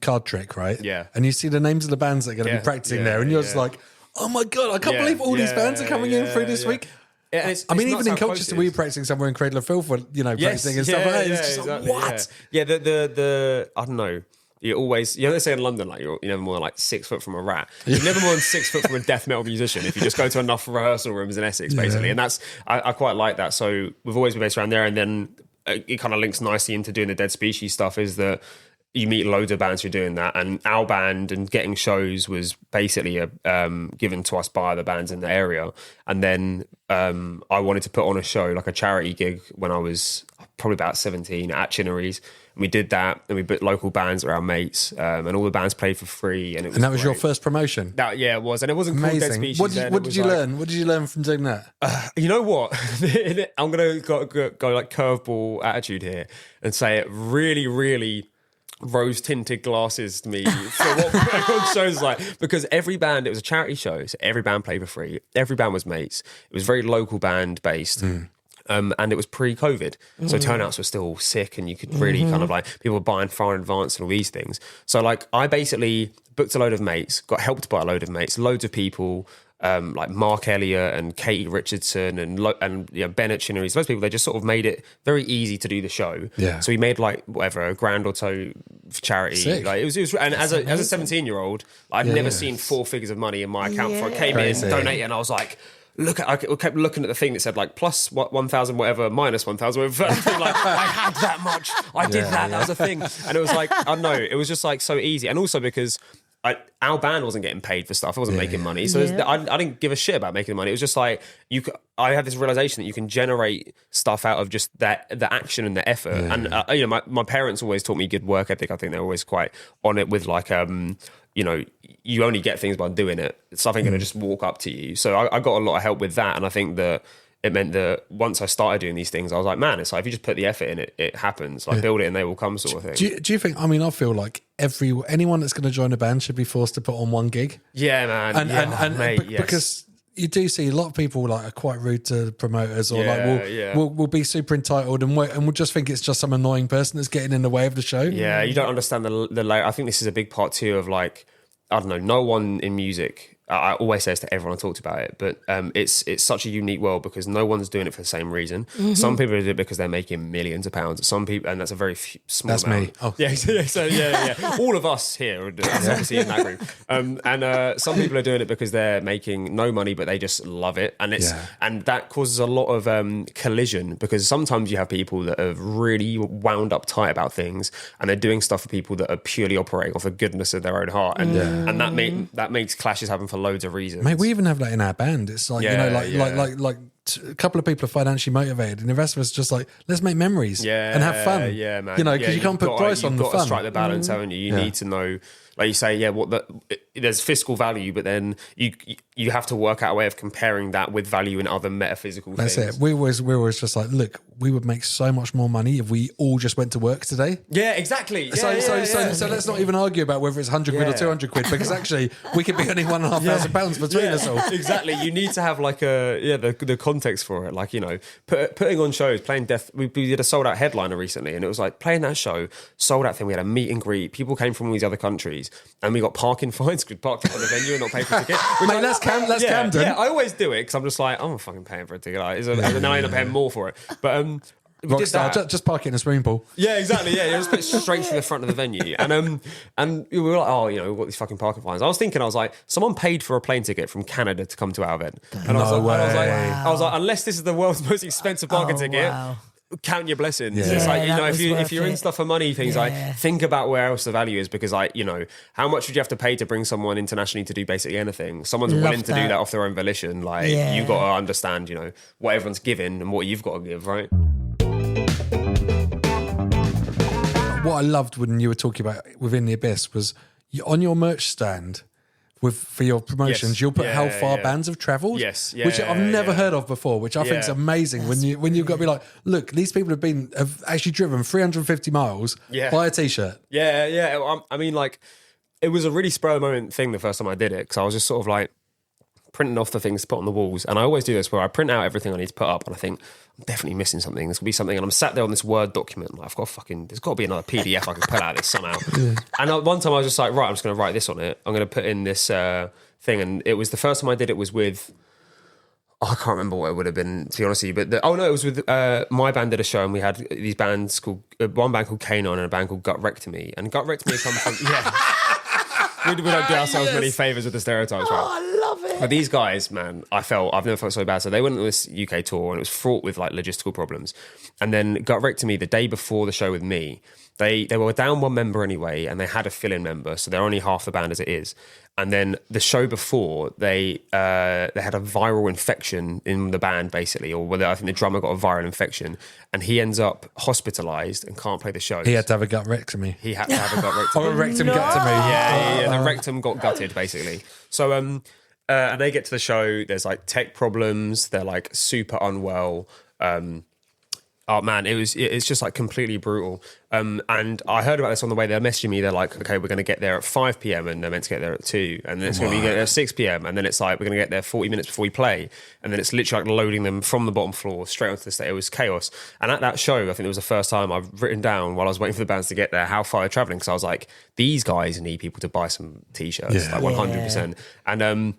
Card Trick, right? Yeah. And you see the names of the bands that are going to be practicing there, and you're just like, oh my God, I can't believe all these bands are coming in through this week. Yeah, even in Colchester, we were practicing somewhere in Cradle of Filth, practicing and stuff like that. It's just like, what? Yeah, the I don't know. You always, they say in London, like you're never more than like 6 foot from a rat. You're never more than 6 foot from a death metal musician if you just go to enough rehearsal rooms in Essex, basically. And that's, I quite like that. So we've always been based around there. And then it kind of links nicely into doing the Dead Species stuff, is that you meet loads of bands who are doing that. And our band and getting shows was basically given to us by the bands in the area. And then I wanted to put on a show, like a charity gig, when I was probably about 17 at Chinnery's. And we did that, and we put local bands that are our mates, and all the bands played for free. And that was great. your first promotion? It was. And it wasn't called Dead Species. What did you learn? What did you learn from doing that? You know what? I'm going to go like curveball attitude here and say it really, really rose-tinted glasses to me for what putting on shows like, because every band, it was a charity show, so every band played for free. Every band was mates. It was very local band based. And it was pre-COVID, so turnouts were still sick, and you could really kind of like, people were buying far in advance and all these things. So like, I basically booked a load of mates, got helped by a load of mates, loads of people, like Mark Elliott and Katie Richardson and Bennett Chinnery's, those people, they just sort of made it very easy to do the show. Yeah. So we made like whatever, a grand or so for charity. Sick. Like it was, and as a 17-year-old, I'd never seen 4 figures of money in my account before I came in, donated, and I was like, I kept looking at the thing that said like plus 1,000 whatever, minus 1,000 whatever. Like, I had that much. I did that. That was a thing. And it was like, I don't know, it was just like so easy. And also because our band wasn't getting paid for stuff. I wasn't making money. So I didn't give a shit about making money. It was just like, I had this realization that you can generate stuff out of just the action and the effort. And, my parents always taught me good work ethic. I think they're always quite on it with like, you only get things by doing it. It's nothing going to just walk up to you. So I got a lot of help with that. And I think that it meant that once I started doing these things, I was like, man, it's like, if you just put the effort in, it happens. Like build it and they will come sort of thing. Do you think, I feel like anyone that's going to join a band should be forced to put on one gig. Yeah, man. Mate, yes. Because you do see a lot of people like are quite rude to promoters, or will be super entitled and will just think it's just some annoying person that's getting in the way of the show. Yeah, you don't understand the layer. I think this is a big part too of like, I don't know, no one in music, I always say this to everyone I talked about it, but it's such a unique world because no one's doing it for the same reason. Some people do it because they're making millions of pounds. Some people, and that's a very small that's amount. Me. Oh. Yeah. All of us here are obviously in that group. And some people are doing it because they're making no money, but they just love it. And and that causes a lot of collision, because sometimes you have people that are really wound up tight about things, and they're doing stuff for people that are purely operating off the goodness of their own heart. And that makes clashes happen for loads of reasons. Mate, we even have that in our band. It's like, like a couple of people are financially motivated, and the rest of us just like, let's make memories and have fun. Yeah, man. Because you can't put price on the fun. You've got to strike the balance, haven't you? You need to know, like you say, there's fiscal value, but then you have to work out a way of comparing that with value in other metaphysical things. That's it. We're always just like, look, we would make so much more money if we all just went to work today. Yeah, exactly. So let's not even argue about whether it's 100 quid or 200 quid, because actually we could be earning £1,500 between us all. Exactly. You need to have like the context for it. Like, putting on shows, playing Death. We did a sold out headliner recently, and it was like playing that show, sold out thing. We had a meet and greet. People came from all these other countries, and we got parking fines because we parked up on the venue and not paid for a ticket. Mate, that's Camden. Yeah, I always do it because I'm just like, I'm not fucking paying for a ticket. And then I end up paying more for it. But Rockstar, just park it in a swimming pool. Yeah, exactly. Yeah, you just put it straight through the front of the venue, and we were like, we've got these fucking parking fines. I was like, someone paid for a plane ticket from Canada to come to our event, and I was like, unless this is the world's most expensive parking ticket. Wow. Count your blessings. Yeah. It's like, if you're in stuff for money, things like, think about where else the value is, because like, how much would you have to pay to bring someone internationally to do basically anything? Someone's willing to do that off their own volition. Like, you got to understand, what everyone's giving and what you've got to give, right? What I loved when you were talking about Within the Abyss was on your merch stand for your promotions, you'll put how far bands have travelled, which I've never heard of before, which I think is amazing. When you've got to be like, look, these people have actually driven 350 miles, buy a t-shirt. I mean, like, it was a really spur of the moment thing the first time I did it, because I was just sort of like printing off the things to put on the walls, and I always do this where I print out everything I need to put up, and I think I'm definitely missing something. There's gonna be something, and I'm sat there on this Word document. Like, there's got to be another PDF I can pull out of this somehow. And one time I was just like, right, I'm just going to write this on it. I'm going to put in this thing, and it was the first time I did it was with. I can't remember what it would have been, to be honest with you. But it was with my band did a show, and we had these bands called one band called Canine and a band called Gut Rectomy. And Gut Rectomy comes from we don't do ourselves many favors with the stereotypes, right? I love it. But these guys, man, I've never felt so bad. So they went on this UK tour, and it was fraught with like logistical problems. And then Gut Rectomy, the day before the show with me, they were down one member anyway, and they had a fill-in member, so they're only half the band as it is. And then the show before, they had a viral infection in the band, basically, or whether I think the drummer got a viral infection, and he ends up hospitalised and can't play the show. He had to have a gut rectomy. He had to have a gut rectomy. Or a rectum guttomy. Yeah, the rectum got gutted, basically. So, and they get to the show, there's like tech problems, they're like super unwell. Oh man, it's just like completely brutal. And I heard about this on the way. They're messaging me. They're like, okay, we're going to get there at 5 p.m. and they're meant to get there at 2. And then it's going to be there at 6 p.m. And then it's like, we're going to get there 40 minutes before we play. And then it's literally like loading them from the bottom floor straight onto the stage. It was chaos. And at that show, I think it was the first time I've written down while I was waiting for the bands to get there how far they're traveling. Because I was like, these guys need people to buy some t-shirts, like 100%. And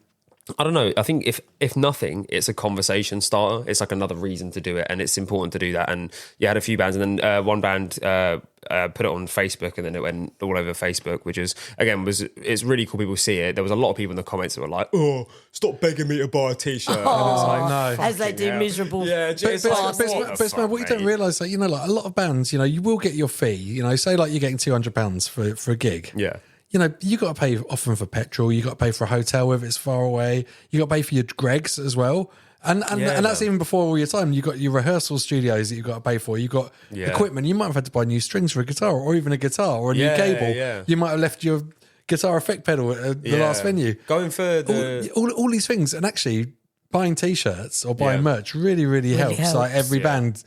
I don't know. I think if nothing, it's a conversation starter. It's like another reason to do it, and it's important to do that. And you had a few bands, and then one band put it on Facebook, and then it went all over Facebook, which is again it's really cool. People see it. There was a lot of people in the comments that were like, "Oh, stop begging me to buy a t-shirt." And it's like, no. As they do, miserable. Yeah, But what you don't realise, like, like a lot of bands, you will get your fee. Say like you're getting £200 for a gig. Yeah. You got to pay often for petrol. You got to pay for a hotel if it's far away. You got to pay for your Gregs as well, and that's even before all your time. You got your rehearsal studios that you got to pay for. You got equipment. You might have had to buy new strings for a guitar, or even a guitar, or a new cable. Yeah. You might have left your guitar effect pedal at the last venue. Going for the all these things, and actually buying t-shirts or buying merch really helps. Like every band.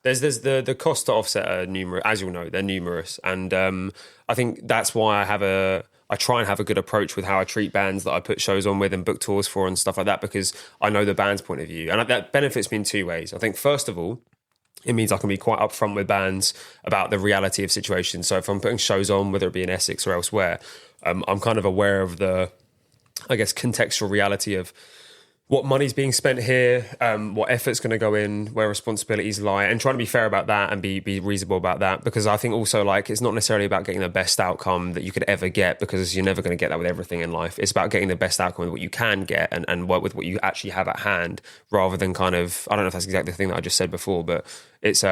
There's the cost to offset are numerous, as you'll know, they're numerous, and I think that's why I try and have a good approach with how I treat bands that I put shows on with and book tours for and stuff like that, because I know the band's point of view, and that benefits me in two ways. I think first of all, it means I can be quite upfront with bands about the reality of situations. So if I'm putting shows on, whether it be in Essex or elsewhere, I'm kind of aware of the, I guess, contextual reality of what money's being spent here, what effort's going to go in, where responsibilities lie, and trying to be fair about that and be reasonable about that. Because I think also, like, it's not necessarily about getting the best outcome that you could ever get, because you're never going to get that with everything in life. It's about getting the best outcome with what you can get and work with what you actually have at hand, rather than kind of, I don't know if that's exactly the thing that I just said before, but it's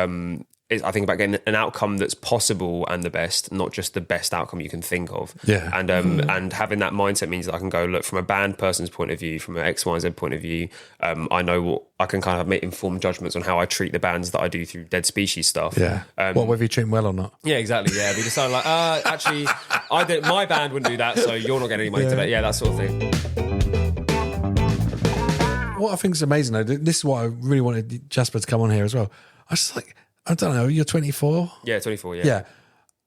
I think about getting an outcome that's possible and the best, not just the best outcome you can think of. Yeah. And having that mindset means that I can go, look, from a band person's point of view, from an X, Y, and Z point of view, I know what I can kind of make informed judgments on how I treat the bands that I do through Dead Species stuff. Yeah. Whether you treat them well or not. Yeah, exactly. Yeah. We decided like, actually, my band wouldn't do that, so you're not getting any money today. Yeah, that sort of thing. What I think is amazing, though, this is what I really wanted Jasper to come on here as well. I was just like, I don't know, you're 24? Yeah, 24, Yeah.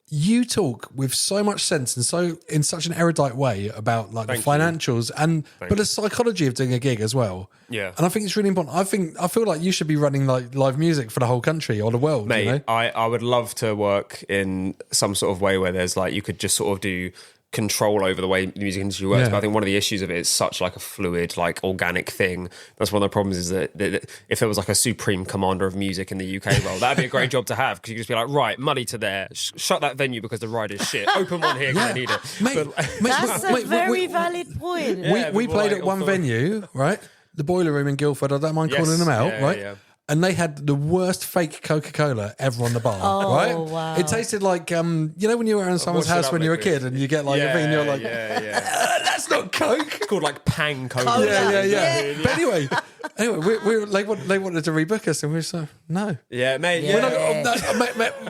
You talk with so much sense and so in such an erudite way about like the financials but the psychology of doing a gig as well. Yeah. And I think it's really important. I feel like you should be running like live music for the whole country or the world. Mate, I would love to work in some sort of way where there's like, you could just sort of do control over the way the music industry works. But I think one of the issues of it is such like a fluid, like organic thing. That's one of the problems, is that if there was like a supreme commander of music in the UK, well, that'd be a great job to have, because you could just be like, right, money to there, shut that venue because the ride is shit, open one here because I need it. That's a very valid point. We played at one venue, right? The Boiler Room in Guildford. I don't mind calling them out, right? Yeah. And they had the worst fake Coca-Cola ever on the bar, right? Wow. It tasted like, when you were around someone's house when you were a kid and you get like a thing and you're like, that's not Coke. It's called like Pang Cola. Yeah. But anyway, they wanted to rebook us and we were so, no. Yeah, mate.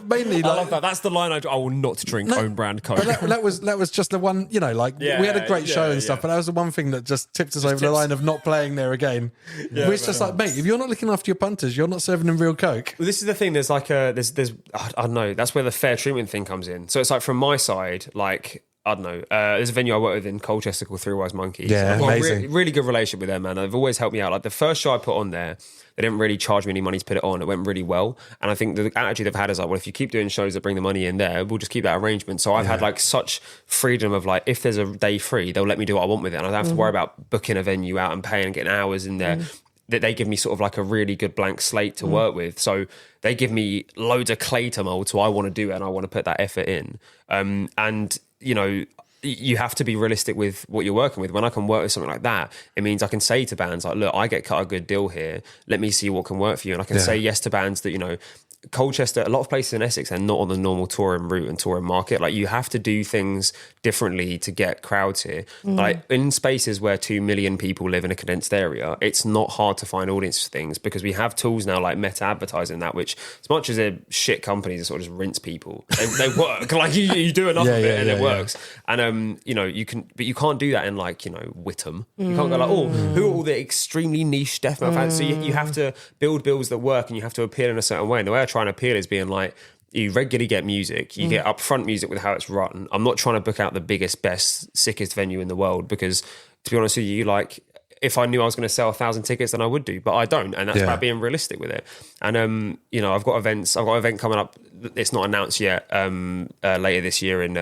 Mainly, I love that. That's the line I will not drink own brand Coke. But that was just the one, we had a great show and stuff, but that was the one thing that just tipped us over the line of not playing there again. We're just like, mate, if you're not looking after your punters, you're not serving them real Coke. Well, this is the thing. There's like there's I don't know. That's where the fair treatment thing comes in. So it's like from my side, like, I don't know. There's a venue I work with in Colchester called Three Wise Monkeys. Yeah, I've got amazing. a really good relationship with them, man. They've always helped me out. Like the first show I put on there, they didn't really charge me any money to put it on. It went really well. And I think the attitude they've had is like, well, if you keep doing shows that bring the money in there, we'll just keep that arrangement. So I've had like such freedom of like, if there's a day free, they'll let me do what I want with it. And I don't have to worry about booking a venue out and paying and getting hours in there. that they give me sort of like a really good blank slate to work with. So they give me loads of clay to mold. So I want to do it and I want to put that effort in. And, you know, you have to be realistic with what you're working with. When I can work with something like that, it means I can say to bands like, look, I get cut a good deal here. Let me see what can work for you. And I can say yes to bands that, you know, Colchester, a lot of places in Essex, they're not on the normal touring route and touring market. Like, you have to do things differently to get crowds here. Like, in spaces where 2 million people live in a condensed area, it's not hard to find audience for things, because we have tools now like meta advertising that, which, as much as they're shit companies that sort of just rinse people, they work. Like, you do enough of it and it works. And you know, you can't do that in, like, you know, Whittam. You can't go like, oh, who are all the extremely niche death metal fans? So you have to build bills that work, and you have to appeal in a certain way. And the way I try and appeal is being like, you regularly get music, you get upfront music with how it's run. I'm not trying to book out the biggest, best, sickest venue in the world, because, to be honest with you, like, if I knew I was going to sell 1,000 tickets, then I would do, but I don't. And that's about being realistic with it. And, you know, I've got an event coming up. It's not announced yet, later this year in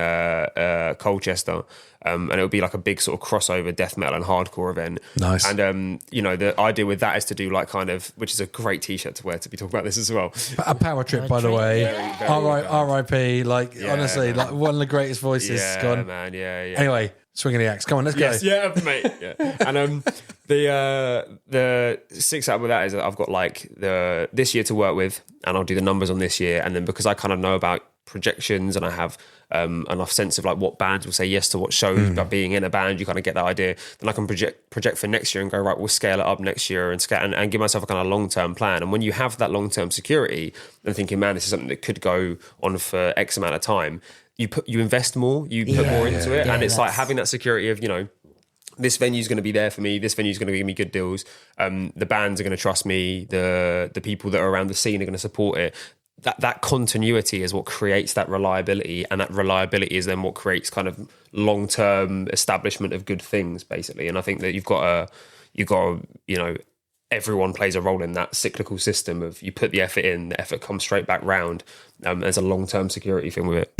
Colchester. And it'll be like a big sort of crossover death metal and hardcore event. Nice. And, you know, the idea with that is to do like kind of, which is a great t-shirt to wear to be talking about this as well. A power trip, by the way. R.I.P. Like, honestly, like one of the greatest voices gone. Man, yeah. Anyway, swinging the axe. Come on, let's go. Yeah, mate. Yeah. And the 6 out with that is that I've got like this year to work with, and I'll do the numbers on this year. And then, because I kind of know about projections and I have enough sense of like what bands will say yes to what shows, by being in a band, you kind of get that idea. Then I can project for next year and go, right, we'll scale it up next year and give myself a kind of long-term plan. And when you have that long-term security and thinking, man, this is something that could go on for X amount of time, you invest more, you put more into it. And it's like having that security of, you know, this venue's going to be there for me. This venue's going to give me good deals. The bands are going to trust me. The people that are around the scene are going to support it. That continuity is what creates that reliability, and that reliability is then what creates kind of long-term establishment of good things, basically. And I think that you've got to, you know, everyone plays a role in that cyclical system of, you put the effort in, the effort comes straight back round. There's a long-term security thing with it.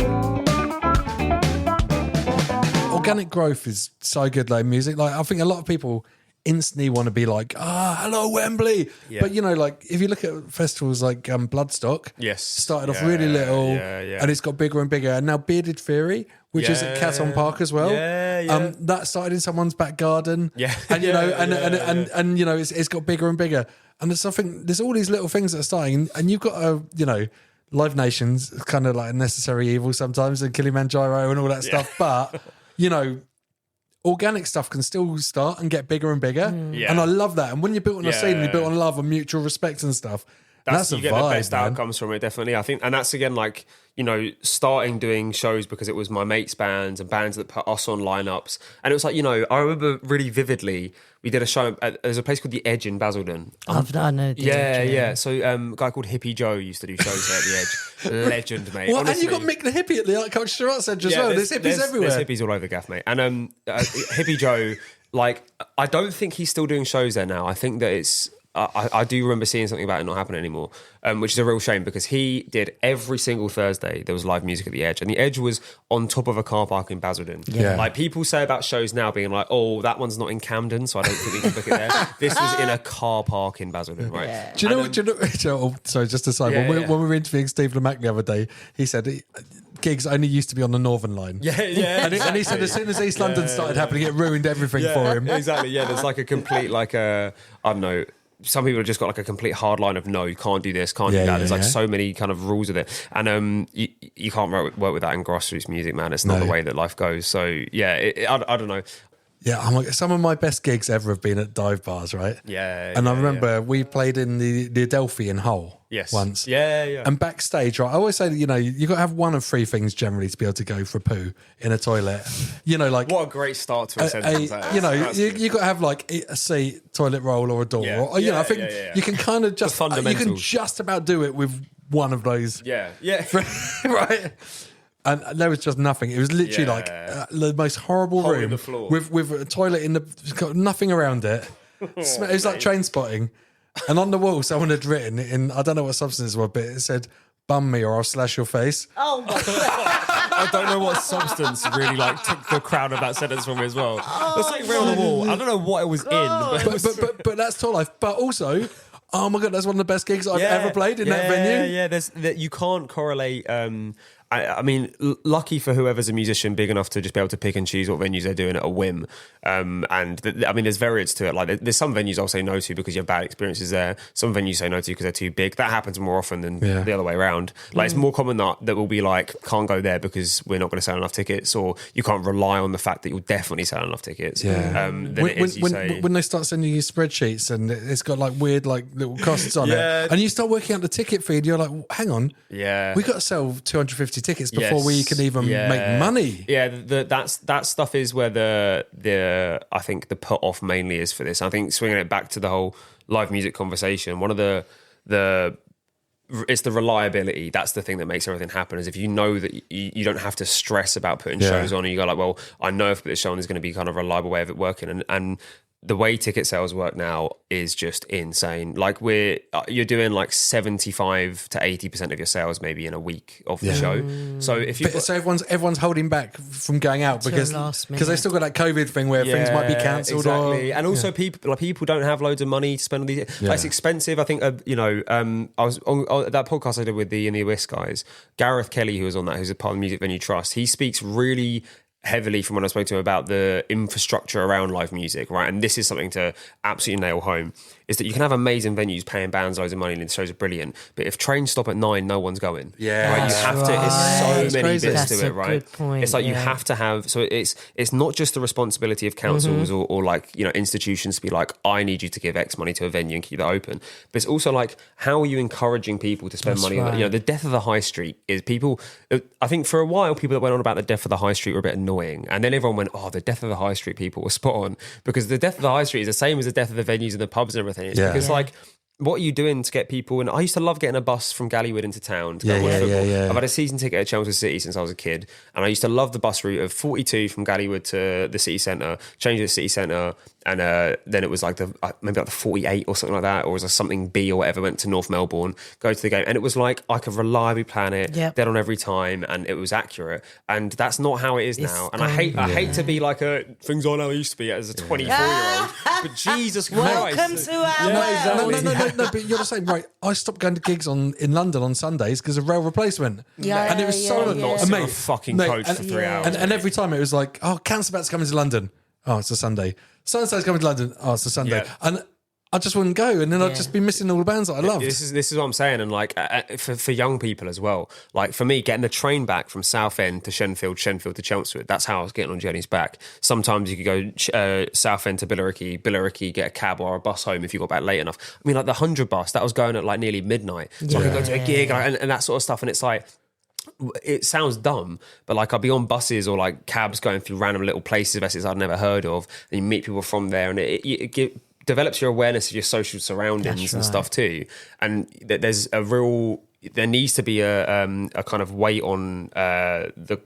Organic growth is so good, like music. Like, I think a lot of people instantly want to be like, hello Wembley. But, you know, like, if you look at festivals like Bloodstock, started off really little, and it's got bigger and bigger. And now Bearded Fury, which is at Caton Park as well, that started in someone's back garden. And you know, and you know, it's got bigger and bigger. And there's all these little things that are starting, and you've got a, you know, Live Nation's kind of like a necessary evil sometimes, and Kilimanjaro and all that stuff. But, you know, organic stuff can still start and get bigger and bigger. And I love that. And when you're built on a scene, you're built on love and mutual respect and stuff. That's you get vibe, the best outcomes from it, definitely. I think, and that's again, like, you know, starting doing shows because it was my mates' bands and bands that put us on lineups. And it was like, you know, I remember really vividly, we did a show there's a place called The Edge in Basildon. I know. So a guy called Hippie Joe used to do shows there at The Edge. Legend, mate. Well, and you got Mick the Hippie at the Art Culture Arts Centre as well. There's hippies everywhere. There's hippies all over the gaff, mate. And Hippie Joe, like, I don't think he's still doing shows there now. I think that it's... I do remember seeing something about it not happening anymore, which is a real shame, because he did every single Thursday there was live music at The Edge, and The Edge was on top of a car park in Basildon. Like, people say about shows now being like, oh, that one's not in Camden, so I don't think we can book it there. This was in a car park in Basildon, right? Do you know, sorry, just to say, when we were interviewing Steve Lemack the other day, he said gigs only used to be on the Northern Line. And he said as soon as East London started happening, it ruined everything for him. Exactly, there's like a complete, like I don't know, some people have just got like a complete hard line of no, you can't do this, can't do that. There's like so many kind of rules with it, and you can't work with that in grassroots music, man. It's not the way that life goes. So I don't know. Some of my best gigs ever have been at dive bars, right? And I remember we played in the Adelphi in Hull once. And backstage, right, I always say that, you know, you've got to have one of three things generally to be able to go for a poo in a toilet. You know, like... What a great start to a sentence. You know, you got to have like a seat, toilet roll or a door. Or, you know, I think you can kind of just... You can just about do it with one of those. Right? And there was just nothing. It was literally like the most horrible hole room in the floor. with a toilet it's got nothing around it. It was like Train Spotting. And on the wall, someone had written in, I don't know what substance it was, but it said, bum me or I'll slash your face. Oh my God. I don't know what substance really like took the crown of that sentence from me as well. There's something real on the wall. I don't know what it was in, but, it was... but that's Tour Life. But also, oh my God, that's one of the best gigs I've ever played in that venue. Yeah, you can't correlate. I mean, lucky for whoever's a musician big enough to just be able to pick and choose what venues they're doing at a whim. I mean, there's variants to it. Like, there's some venues I'll say no to because you have bad experiences there. Some venues say no to because they're too big. That happens more often than the other way around. Like, it's more common that will be like, can't go there because we're not going to sell enough tickets, or you can't rely on the fact that you'll definitely sell enough tickets. Yeah. When they start sending you spreadsheets and it's got like weird like little costs on it, and you start working out the ticket feed, you're like, hang on, we got to sell 250 tickets before we can even make money. Yeah, that stuff is where the I think the put off mainly is for this. I think swinging it back to the whole live music conversation, one of it's the reliability. That's the thing that makes everything happen. Is if you know that you don't have to stress about putting shows on, and you go like, well, I know if I put this show on, there's going to be kind of a reliable way of it working, and the way ticket sales work now is just insane. Like you're doing like 75 to 80% of your sales maybe in a week of the show. So if you so everyone's holding back from going out because they still got that COVID thing where things might be cancelled. Exactly. And also people don't have loads of money to spend on these. Like, it's expensive. I think I was on that podcast I did with the In the Abyss guys. Gareth Kelly, who was on that, who's a part of the Music Venue Trust. He speaks really heavily from when I spoke to him about the infrastructure around live music, right? And this is something to absolutely nail home, is that you can have amazing venues paying bands loads of money and the shows are brilliant, but if trains stop at 9, no one's going. Yeah. Right? You have to, it's so many bits to it, right? Good point, it's like you have to have, so it's not just the responsibility of councils or like, institutions to be like, I need you to give X money to a venue and keep that open. But it's also like, how are you encouraging people to spend money on that? The death of the high street is people, I think for a while, people that went on about the death of the high street were a bit annoying. And then everyone went, oh, the death of the high street people were spot on, because the death of the high street is the same as the death of the venues and the pubs and everything. It's because like, what are you doing to get people? And I used to love getting a bus from Gallywood into town to go watch football. I've had a season ticket at Chelmsford City since I was a kid, and I used to love the bus route of 42 from Gallywood to the city centre, change to the city centre, and then it was like maybe like the 48 or something like that, or was there something B or whatever, went to North Melbourne, go to the game, and it was like I could reliably plan it, dead on every time, and it was accurate. And that's not how it is now. And I hate to be like things aren't how they used to be as a 24-year-old, but Jesus Christ. Welcome to our world. No, but you're the same, right? I stopped going to gigs in London on Sundays because of rail replacement. Yeah, and it was so not a fucking coach for 3 hours. And every time it was like, oh, Count's about to come into London. Oh, it's a Sunday. So-and-so's coming to London. Oh, it's a Sunday. Yeah. And I just wouldn't go, and then I'd just be missing all the bands that I loved. This is what I'm saying, and like for young people as well. Like for me, getting the train back from Southend to Shenfield to Chelmsford, that's how I was getting on journeys back. Sometimes you could go Southend to Billericay, get a cab or a bus home if you got back late enough. I mean, like the 100 bus, that was going at like nearly midnight, so I could go to a gig and that sort of stuff. And it's like, it sounds dumb, but like I'd be on buses or like cabs going through random little places, places I'd never heard of, and you meet people from there, and it developes your awareness of your social surroundings and stuff too. And there needs to be a kind of weight on the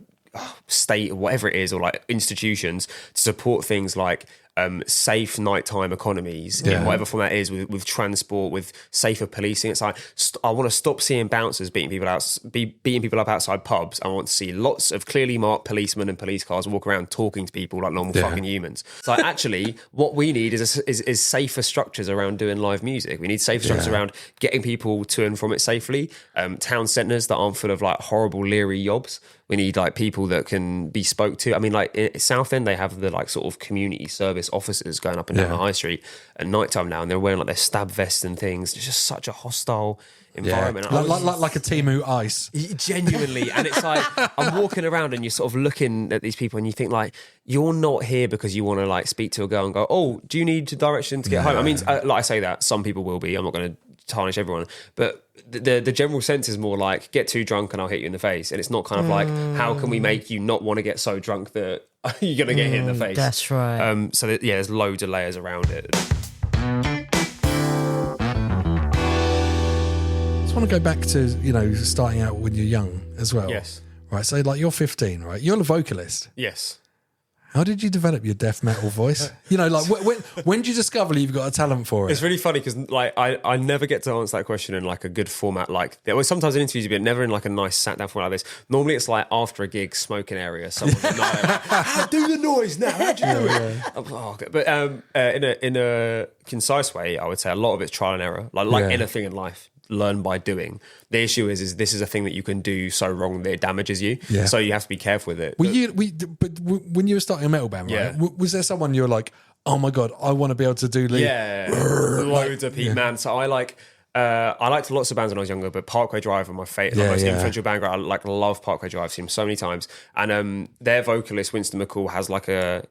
state or whatever it is, or like institutions to support things like safe nighttime economies in whatever form that is, with transport, with safer policing. It's like I want to stop seeing bouncers beating people up outside pubs. I want to see lots of clearly marked policemen and police cars walk around talking to people like normal fucking humans. So like, actually what we need is safer structures around doing live music. We need safer structures around getting people to and from it safely, town centres that aren't full of like horrible leery yobs. We need like people that can be spoke to. I mean, like in Southend, they have the like sort of community service officers going up and down the high street at night time now, and they're wearing like their stab vests and things. It's just such a hostile environment. Like a Temu Ice. Genuinely. And it's like, I'm walking around and you're sort of looking at these people and you think like, you're not here because you want to like speak to a girl and go, oh, do you need direction to get home? I mean, like I say that, some people will be. I'm not going to tarnish everyone, but the general sense is more like, get too drunk and I'll hit you in the face. And it's not kind of like, how can we make you not want to get so drunk that you're going to get hit in the face? That's right. So there's loads of layers around it. I just want to go back to, starting out when you're young as well. Yes. Right, so like you're 15, right? You're a vocalist. Yes. How did you develop your death metal voice? You know, like when did you discover you've got a talent for it? It's really funny because like I never get to answer that question in like a good format. Like there was sometimes in interviews, but never in like a nice sat down format like this. Normally it's like after a gig, smoking area, someone's like, do the noise now. How'd you do it? Oh, okay. But in a concise way, I would say a lot of it's trial and error. Like anything in life. Learn by doing. The issue is this is a thing that you can do so wrong that it damages you. Yeah. So you have to be careful with it. But when you were starting a metal band, right? Was there someone you were like, oh my god, I want to be able to do lead? Yeah, loads of people, man. So I liked lots of bands when I was younger, but Parkway Drive are my favorite, most influential band. I love Parkway Drive. I've seen them so many times. And their vocalist Winston McCall has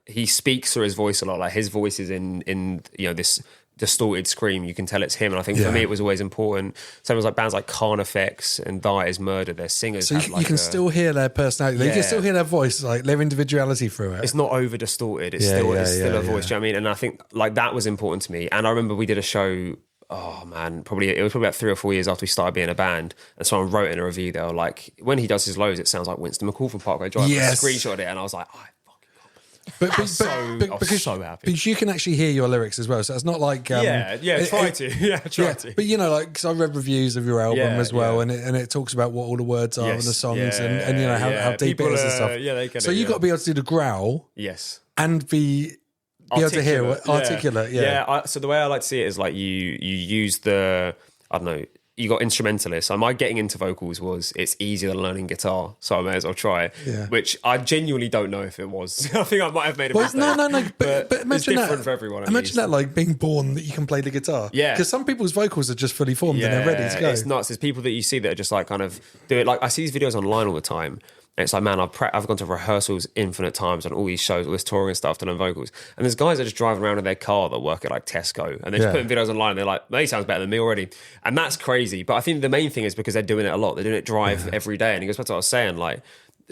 he speaks through his voice a lot. Like his voice is in this distorted scream, you can tell it's him. And I think for me it was always important. So it was like bands like Carnifex and Die Is Murder, their singers. So you can still hear their personality. You can still hear their voice, like their individuality through it. It's not over distorted. It's still a voice. Do you know what I mean? And I think like that was important to me. And I remember we did a show, oh man, it was probably about 3 or 4 years after we started being a band. And someone wrote in a review, they were like, when he does his lows, it sounds like Winston McCall from Parkway Drive. Yes. I screenshotted it and I was like, because so happy. Because you can actually hear your lyrics as well, so it's not like try to. But you know, like because I read reviews of your album as well, and it talks about what all the words are and the songs, and you know how deep it is and stuff. They get so it. You got to be able to do the growl, and be able to hear articulate. So the way I like to see it is like you use the, I don't know, you got instrumentalists. So my getting into vocals was it's easier than learning guitar, so I may as well try it. Yeah. Which I genuinely don't know if it was. I think I might have made a mistake. No. But imagine it's different for everyone. Imagine that, like being born that you can play the guitar. Yeah. Because some people's vocals are just fully formed and they're ready to go. It's nuts. There's people that you see that are just like kind of do it. Like I see these videos online all the time. And it's like, man, I've gone to rehearsals infinite times on all these shows, all this touring and stuff to learn vocals. And there's guys that are just driving around in their car that work at like Tesco and they're just putting videos online and they're like, he sounds better than me already. And that's crazy. But I think the main thing is because they're doing it a lot. They're doing it every day. And it goes back to what I was saying, like,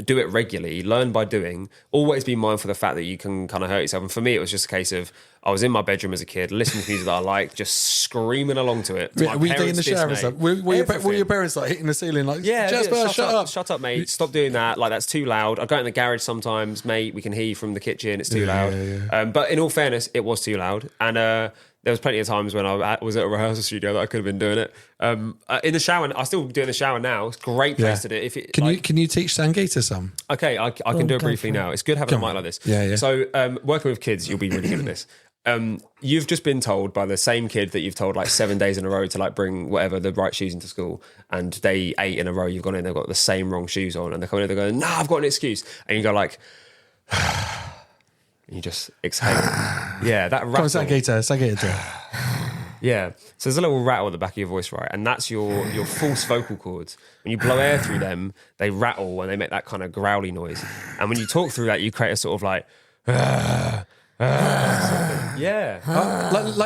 do it regularly, learn by doing, always be mindful of the fact that you can kind of hurt yourself. And for me, it was just a case of, I was in my bedroom as a kid, listening to music that I like, just screaming along to it. Were you in the shower and stuff? Were your parents like hitting the ceiling like, Jasper, shut up. Shut up, mate. Stop doing that. Like, that's too loud. I go in the garage sometimes, mate, we can hear you from the kitchen. It's too loud. But in all fairness, it was too loud. And there was plenty of times when I was at a rehearsal studio that I could have been doing it. In the shower, I still do it in the shower now. It's a great place to do it. Can you teach Sangita some? Okay, I can do it briefly now. It's good having a mic like this. Yeah. So working with kids, you'll be really good at this. You've just been told by the same kid that you've told like 7 days in a row to like bring whatever the right shoes into school, and day 8 in a row you've gone in, they've got the same wrong shoes on, and they're coming in, they're going, I've got an excuse, and you go like, and you just exhale. That rattle. Come on, Sangita. Yeah, so there's a little rattle at the back of your voice, right? And that's your false vocal cords. When you blow air through them, they rattle and they make that kind of growly noise. And when you talk through that, you create a sort of like, like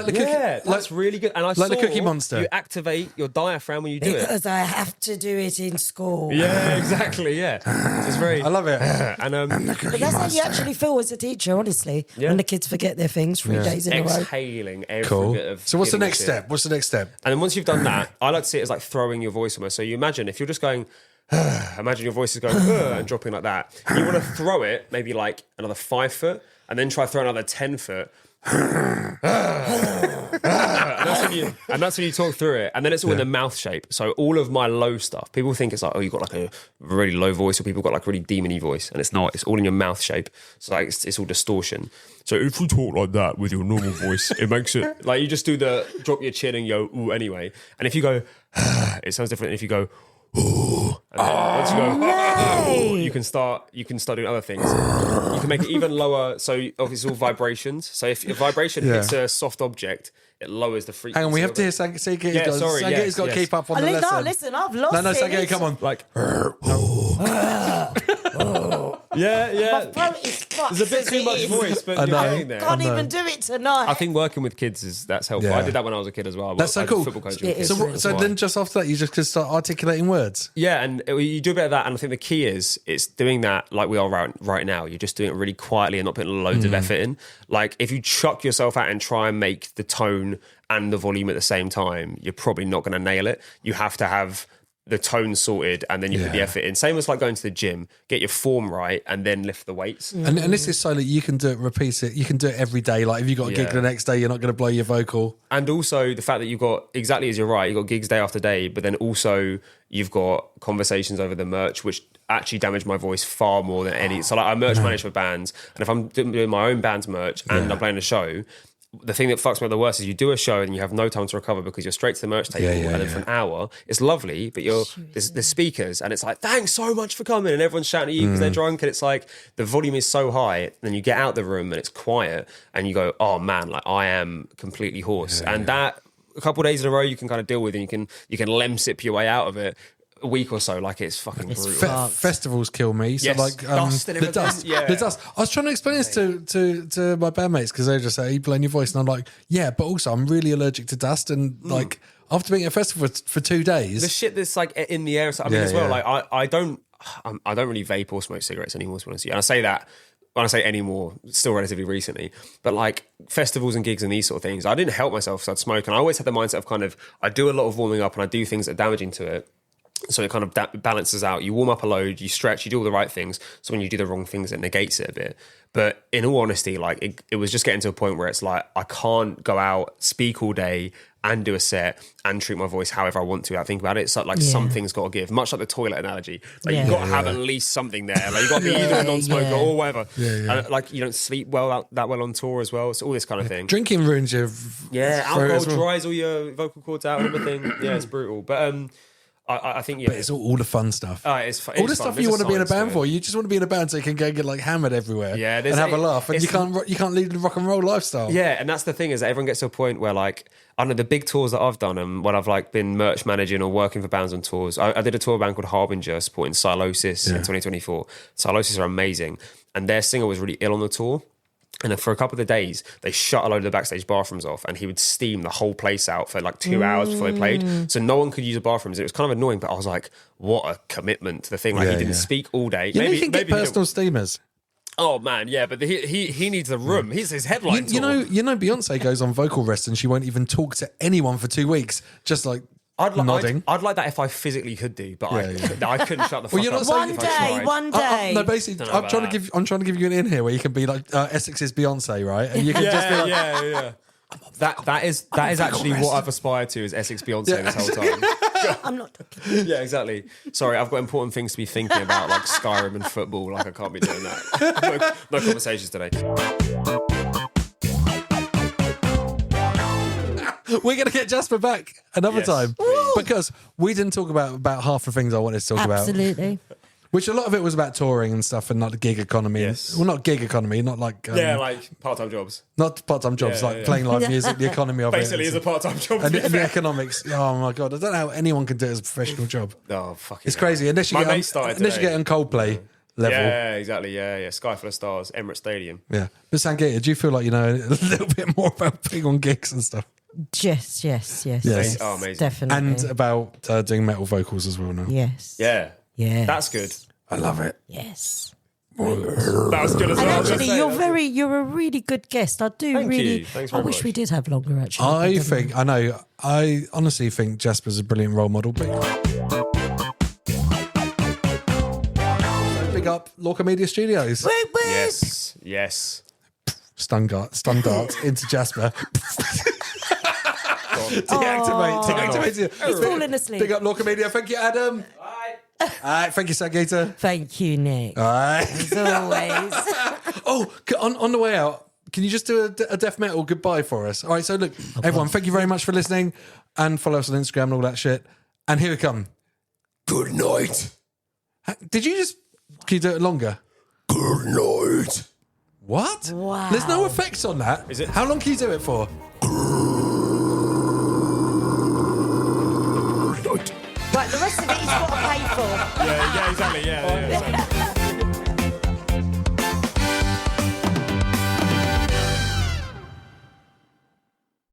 the cookie. That's really good. And I saw the Cookie Monster. You activate your diaphragm when you do it. Because I have to do it in school. Yeah, exactly. Yeah, it's very. I love it. And but that's how you actually feel as a teacher, honestly. When the kids forget their things 3 days in a row. Exhaling every bit of. So what's the next step? And then once you've done that, I like to see it as like throwing your voice almost. So you imagine if you're just going. Imagine your voice is going and dropping like that. You want to throw it maybe like another 5 foot, and then try to throw another 10 foot. and that's when you talk through it, and then it's all in the mouth shape. So all of my low stuff, people think it's like, you've got like a really low voice, or people got like really demony voice, and it's not. It's all in your mouth shape. So like it's all distortion. So if you talk like that with your normal voice, it makes it like you just do the drop your chin and go ooh anyway. And if you go, it sounds different than if you go. And then once you go, you can start doing other things. You can make it even lower. So obviously it's all vibrations. So if a vibration hits a soft object, it lowers the frequency. Hang on, we have to hear Sangita's got to keep up on the lesson. No, listen, I've lost it. No, Sangita, come on. Like, yeah. There's a bit too much voice, but you're getting there. Can't even do it tonight. I think working with kids that's helpful. Yeah. I did that when I was a kid as well. That's so cool. Football coach So then just after that, you just could start articulating words. Yeah, and you do a bit of that, and I think the key is it's doing that like we are right now. You're just doing it really quietly and not putting loads of effort in. Like if you chuck yourself out and try and make the tone and the volume at the same time, you're probably not going to nail it. You have to have the tone sorted, and then you put the effort in. Same as like going to the gym, get your form right, and then lift the weights. And this is so that you can do it, repeat it. You can do it every day. Like if you got a gig the next day, you're not going to blow your vocal. And also the fact that you've got, exactly as you're right, you've got gigs day after day, but then also you've got conversations over the merch, which actually damage my voice far more than any. So like I merch manage for bands, and if I'm doing my own band's merch and I'm playing a show, the thing that fucks me up the worst is you do a show and you have no time to recover because you're straight to the merch table and then for an hour it's lovely, but there's speakers and it's like, thanks so much for coming, and everyone's shouting at you because they're drunk, and it's like the volume is so high, and then you get out the room and it's quiet and you go, oh man, like I am completely hoarse. And that a couple of days in a row you can kind of deal with, and you can lemsip your way out of it. A week or so, like it's fucking brutal. Festivals kill me. So like dust and the dust. The dust. I was trying to explain this to my bandmates because they just say, "Are you blowing your voice?" And I'm like, "Yeah, but also I'm really allergic to dust." And like after being at a festival for 2 days, the shit that's like in the air. I mean, as well, like I don't really vape or smoke cigarettes anymore. To be honest with you, and I say that. When I say anymore, still relatively recently, but like festivals and gigs and these sort of things, I didn't help myself, so I'd smoke, and I always had the mindset of kind of I do a lot of warming up and I do things that are damaging to it. So it kind of balances out. You warm up a load, you stretch, you do all the right things. So when you do the wrong things, it negates it a bit. But in all honesty, like it was just getting to a point where it's like, I can't go out, speak all day and do a set and treat my voice however I want to. I think about it. It's like something's got to give. Much like the toilet analogy. Like you've got to have at least something there. Like you've got to be either a non-smoker or whatever. And like you don't sleep that well on tour as well. So all this kind of thing. Drinking ruins your alcohol dries all your vocal cords out and everything. Yeah, it's brutal. But I think but it's all the fun stuff. It's all the stuff you want to be in a band for. You just want to be in a band so you can go and get like hammered everywhere. and have a laugh. And you can't lead the rock and roll lifestyle. Yeah, and that's the thing is that everyone gets to a point where like I don't know, the big tours that I've done and when I've like been merch managing or working for bands on tours. I did a tour band called Harbinger supporting Silosis in 2024. Silosis are amazing, and their singer was really ill on the tour. And for a couple of days, they shut a load of the backstage bathrooms off, and he would steam the whole place out for like 2 hours before they played. So no one could use the bathrooms. It was kind of annoying, but I was like, what a commitment to the thing. Like he didn't speak all day. Maybe he can get personal steamers. Oh man, yeah, but he needs a room. He's his headline. You know, Beyonce goes on vocal rest and she won't even talk to anyone for 2 weeks. Just like nodding. I'd like that if I physically could do, but I couldn't shut the fuck up. One day. No, basically, I'm trying to give you an in here where you can be like Essex's Beyonce, right? And you can just be like, That is actually what I've aspired to is Essex Beyonce this whole time. I'm not talking. Yeah, exactly. Sorry, I've got important things to be thinking about, like Skyrim and football. Like I can't be doing that. No conversations today. We're going to get Jasper back another time because we didn't talk about half the things I wanted to talk about. Absolutely. Which a lot of it was about touring and stuff and not the gig economy. Yes. Well, not gig economy, not like... like part-time jobs. Not part-time jobs, playing live music, the economy of Basically it. is a part-time job. And the economics. Oh my God, I don't know how anyone can do it as a professional job. Oh, fucking It's crazy. Unless you get on Coldplay level. Yeah, exactly. Yeah. Sky full of stars, Emirates Stadium. Yeah. But Sangeeta, do you feel like you know a little bit more about being on gigs and stuff? Yes. Oh, amazing. Definitely. And about doing metal vocals as well now. Yes. Yeah. Yes. That's good. I love it. Yes. That was good as well. And actually, you're a really good guest. I do Thank really. you. Thanks I very wish much. we did have longer. Actually, I honestly think Jasper's a brilliant role model. Big up Lorca Media Studios. Yes. Stun dart into Jasper. Deactivate. He's falling asleep. Big up Lorca Media. Thank you, Adam. All right, thank you, Sangeeta. Thank you, Nick. All right. As always. On the way out, can you just do a death metal goodbye for us? All right, so look, everyone, thank you very much for listening and follow us on Instagram and all that shit. And here we come. Good night. Did you just... Can you do it longer? Good night. What? Wow. There's no effects on that. Is it? How long can you do it for? Right, the rest of it he's got to pay for. Yeah, exactly. Yeah.